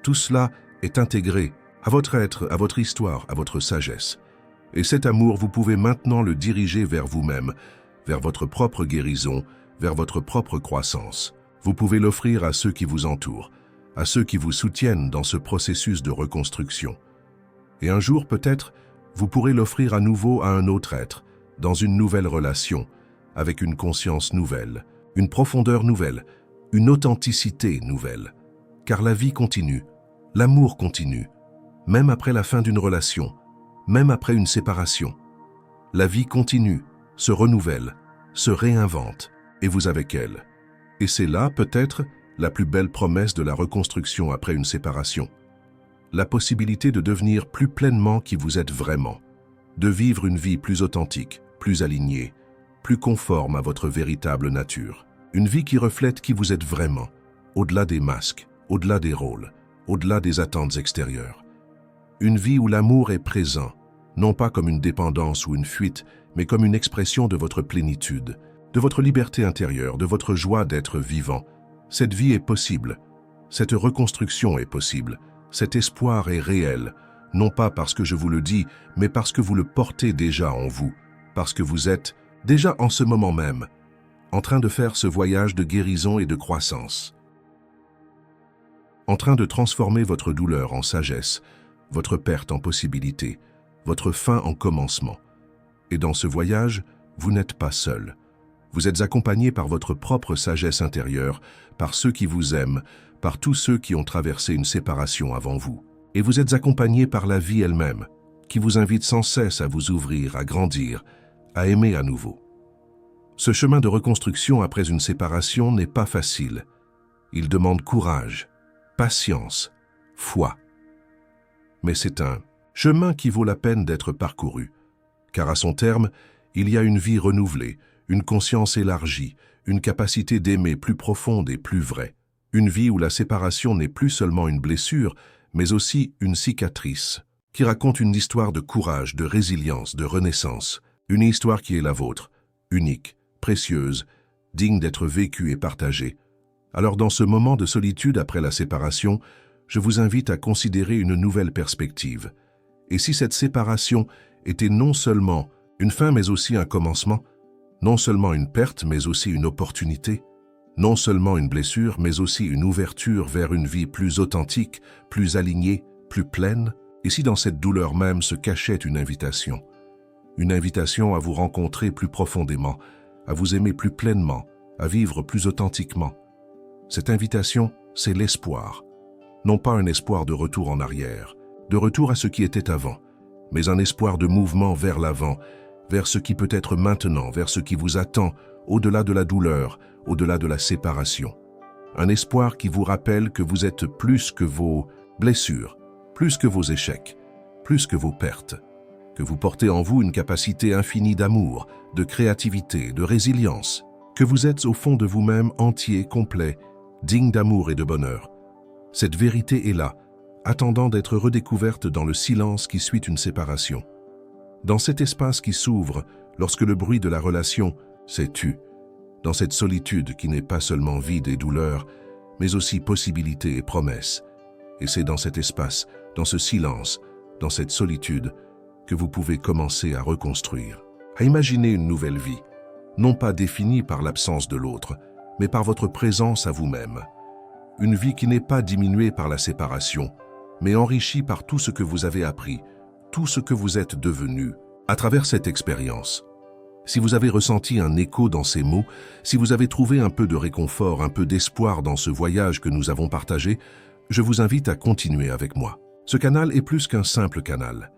Speaker 1: Tout cela est intégré à votre être, à votre histoire, à votre sagesse. Et cet amour, vous pouvez maintenant le diriger vers vous-même, vers votre propre guérison, vers votre propre croissance. Vous pouvez l'offrir à ceux qui vous entourent, à ceux qui vous soutiennent dans ce processus de reconstruction. Et un jour, peut-être, vous pourrez l'offrir à nouveau à un autre être, dans une nouvelle relation, avec une conscience nouvelle, une profondeur nouvelle, une authenticité nouvelle. Car la vie continue, l'amour continue, même après la fin d'une relation, même après une séparation. La vie continue, se renouvelle, se réinvente, et vous avec elle. Et c'est là, peut-être, la plus belle promesse de la reconstruction après une séparation. La possibilité de devenir plus pleinement qui vous êtes vraiment, de vivre une vie plus authentique, plus alignée, plus conforme à votre véritable nature. Une vie qui reflète qui vous êtes vraiment, au-delà des masques, au-delà des rôles, au-delà des attentes extérieures. Une vie où l'amour est présent, non pas comme une dépendance ou une fuite, mais comme une expression de votre plénitude, de votre liberté intérieure, de votre joie d'être vivant. Cette vie est possible, Cette reconstruction est possible, cet espoir est réel, non pas parce que je vous le dis, mais parce que vous le portez déjà en vous, parce que vous êtes, déjà en ce moment même, en train de faire ce voyage de guérison et de croissance. En train de transformer votre douleur en sagesse, votre perte en possibilité, votre fin en commencement. Et dans ce voyage, vous n'êtes pas seul. Vous êtes accompagné par votre propre sagesse intérieure, par ceux qui vous aiment, par tous ceux qui ont traversé une séparation avant vous. Et vous êtes accompagné par la vie elle-même, qui vous invite sans cesse à vous ouvrir, à grandir, à aimer à nouveau. Ce chemin de reconstruction après une séparation n'est pas facile. Il demande courage, patience, foi. Mais c'est un chemin qui vaut la peine d'être parcouru, car à son terme, il y a une vie renouvelée, une conscience élargie, une capacité d'aimer plus profonde et plus vraie. Une vie où la séparation n'est plus seulement une blessure, mais aussi une cicatrice, qui raconte une histoire de courage, de résilience, de renaissance, une histoire qui est la vôtre, unique, précieuse, digne d'être vécue et partagée. Alors dans ce moment de solitude après la séparation, je vous invite à considérer une nouvelle perspective. Et si cette séparation était non seulement une fin mais aussi un commencement, non seulement une perte mais aussi une opportunité, non seulement une blessure mais aussi une ouverture vers une vie plus authentique, plus alignée, plus pleine, et si dans cette douleur même se cachait une invitation à vous rencontrer plus profondément, à vous aimer plus pleinement, à vivre plus authentiquement. Cette invitation, c'est l'espoir. Non pas un espoir de retour en arrière, de retour à ce qui était avant, mais un espoir de mouvement vers l'avant, vers ce qui peut être maintenant, vers ce qui vous attend, au-delà de la douleur, au-delà de la séparation. Un espoir qui vous rappelle que vous êtes plus que vos blessures, plus que vos échecs, plus que vos pertes, que vous portez en vous une capacité infinie d'amour, de créativité, de résilience, que vous êtes au fond de vous-même entier, complet, digne d'amour et de bonheur. Cette vérité est là, attendant d'être redécouverte dans le silence qui suit une séparation. Dans cet espace qui s'ouvre lorsque le bruit de la relation s'est tu, dans cette solitude qui n'est pas seulement vide et douleur, mais aussi possibilité et promesse. Et c'est dans cet espace, dans ce silence, dans cette solitude, que vous pouvez commencer à reconstruire, à imaginer une nouvelle vie, non pas définie par l'absence de l'autre, mais par votre présence à vous-même. Une vie qui n'est pas diminuée par la séparation, mais enrichie par tout ce que vous avez appris, tout ce que vous êtes devenu à travers cette expérience. Si vous avez ressenti un écho dans ces mots, si vous avez trouvé un peu de réconfort, un peu d'espoir dans ce voyage que nous avons partagé, je vous invite à continuer avec moi. Ce canal est plus qu'un simple canal.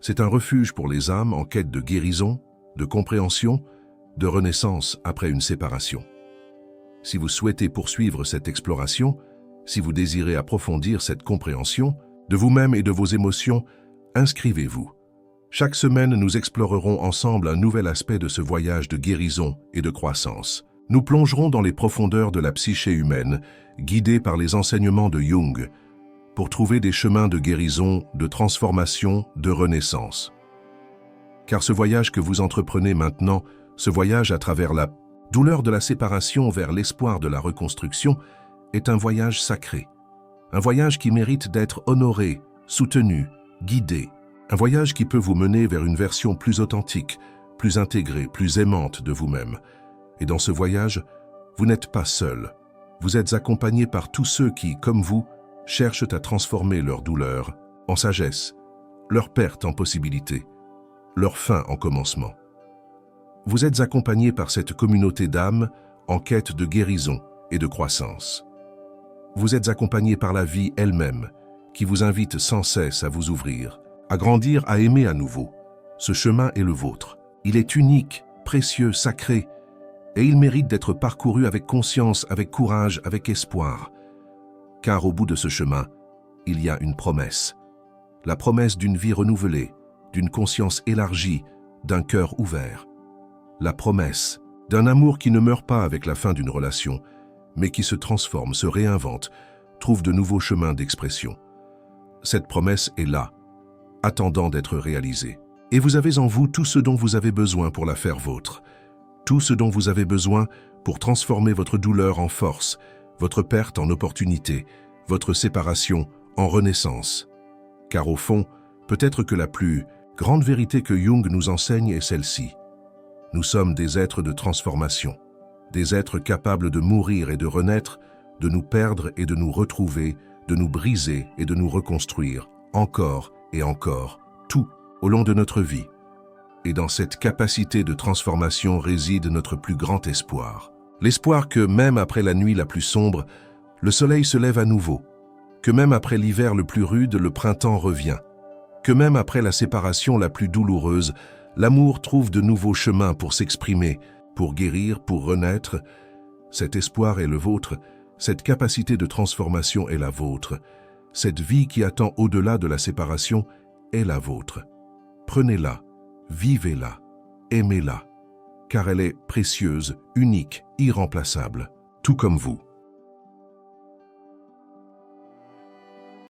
Speaker 1: C'est un refuge pour les âmes en quête de guérison, de compréhension, de renaissance après une séparation. Si vous souhaitez poursuivre cette exploration, si vous désirez approfondir cette compréhension de vous-même et de vos émotions, inscrivez-vous. Chaque semaine, nous explorerons ensemble un nouvel aspect de ce voyage de guérison et de croissance. Nous plongerons dans les profondeurs de la psyché humaine, guidés par les enseignements de Jung, pour trouver des chemins de guérison, de transformation, de renaissance. Car ce voyage que vous entreprenez maintenant, ce voyage à travers la douleur de la séparation vers l'espoir de la reconstruction, est un voyage sacré. Un voyage qui mérite d'être honoré, soutenu, guidé. Un voyage qui peut vous mener vers une version plus authentique, plus intégrée, plus aimante de vous-même. Et dans ce voyage, vous n'êtes pas seul. Vous êtes accompagné par tous ceux qui, comme vous, cherchent à transformer leur douleur en sagesse, leur perte en possibilité, leur fin en commencement. Vous êtes accompagné par cette communauté d'âmes en quête de guérison et de croissance. Vous êtes accompagné par la vie elle-même, qui vous invite sans cesse à vous ouvrir, à grandir, à aimer à nouveau. Ce chemin est le vôtre. Il est unique, précieux, sacré, et il mérite d'être parcouru avec conscience, avec courage, avec espoir. Car au bout de ce chemin, il y a une promesse. La promesse d'une vie renouvelée, d'une conscience élargie, d'un cœur ouvert. La promesse d'un amour qui ne meurt pas avec la fin d'une relation, mais qui se transforme, se réinvente, trouve de nouveaux chemins d'expression. Cette promesse est là, attendant d'être réalisée. Et vous avez en vous tout ce dont vous avez besoin pour la faire vôtre. Tout ce dont vous avez besoin pour transformer votre douleur en force, votre perte en opportunité, votre séparation en renaissance. Car au fond, peut-être que la plus grande vérité que Jung nous enseigne est celle-ci. Nous sommes des êtres de transformation, des êtres capables de mourir et de renaître, de nous perdre et de nous retrouver, de nous briser et de nous reconstruire, encore et encore, tout au long de notre vie. Et dans cette capacité de transformation réside notre plus grand espoir. L'espoir que même après la nuit la plus sombre, le soleil se lève à nouveau, que même après l'hiver le plus rude, le printemps revient, que même après la séparation la plus douloureuse, l'amour trouve de nouveaux chemins pour s'exprimer, pour guérir, pour renaître. Cet espoir est le vôtre, cette capacité de transformation est la vôtre, cette vie qui attend au-delà de la séparation est la vôtre. Prenez-la, vivez-la, aimez-la, car elle est précieuse, unique, irremplaçable, tout comme vous.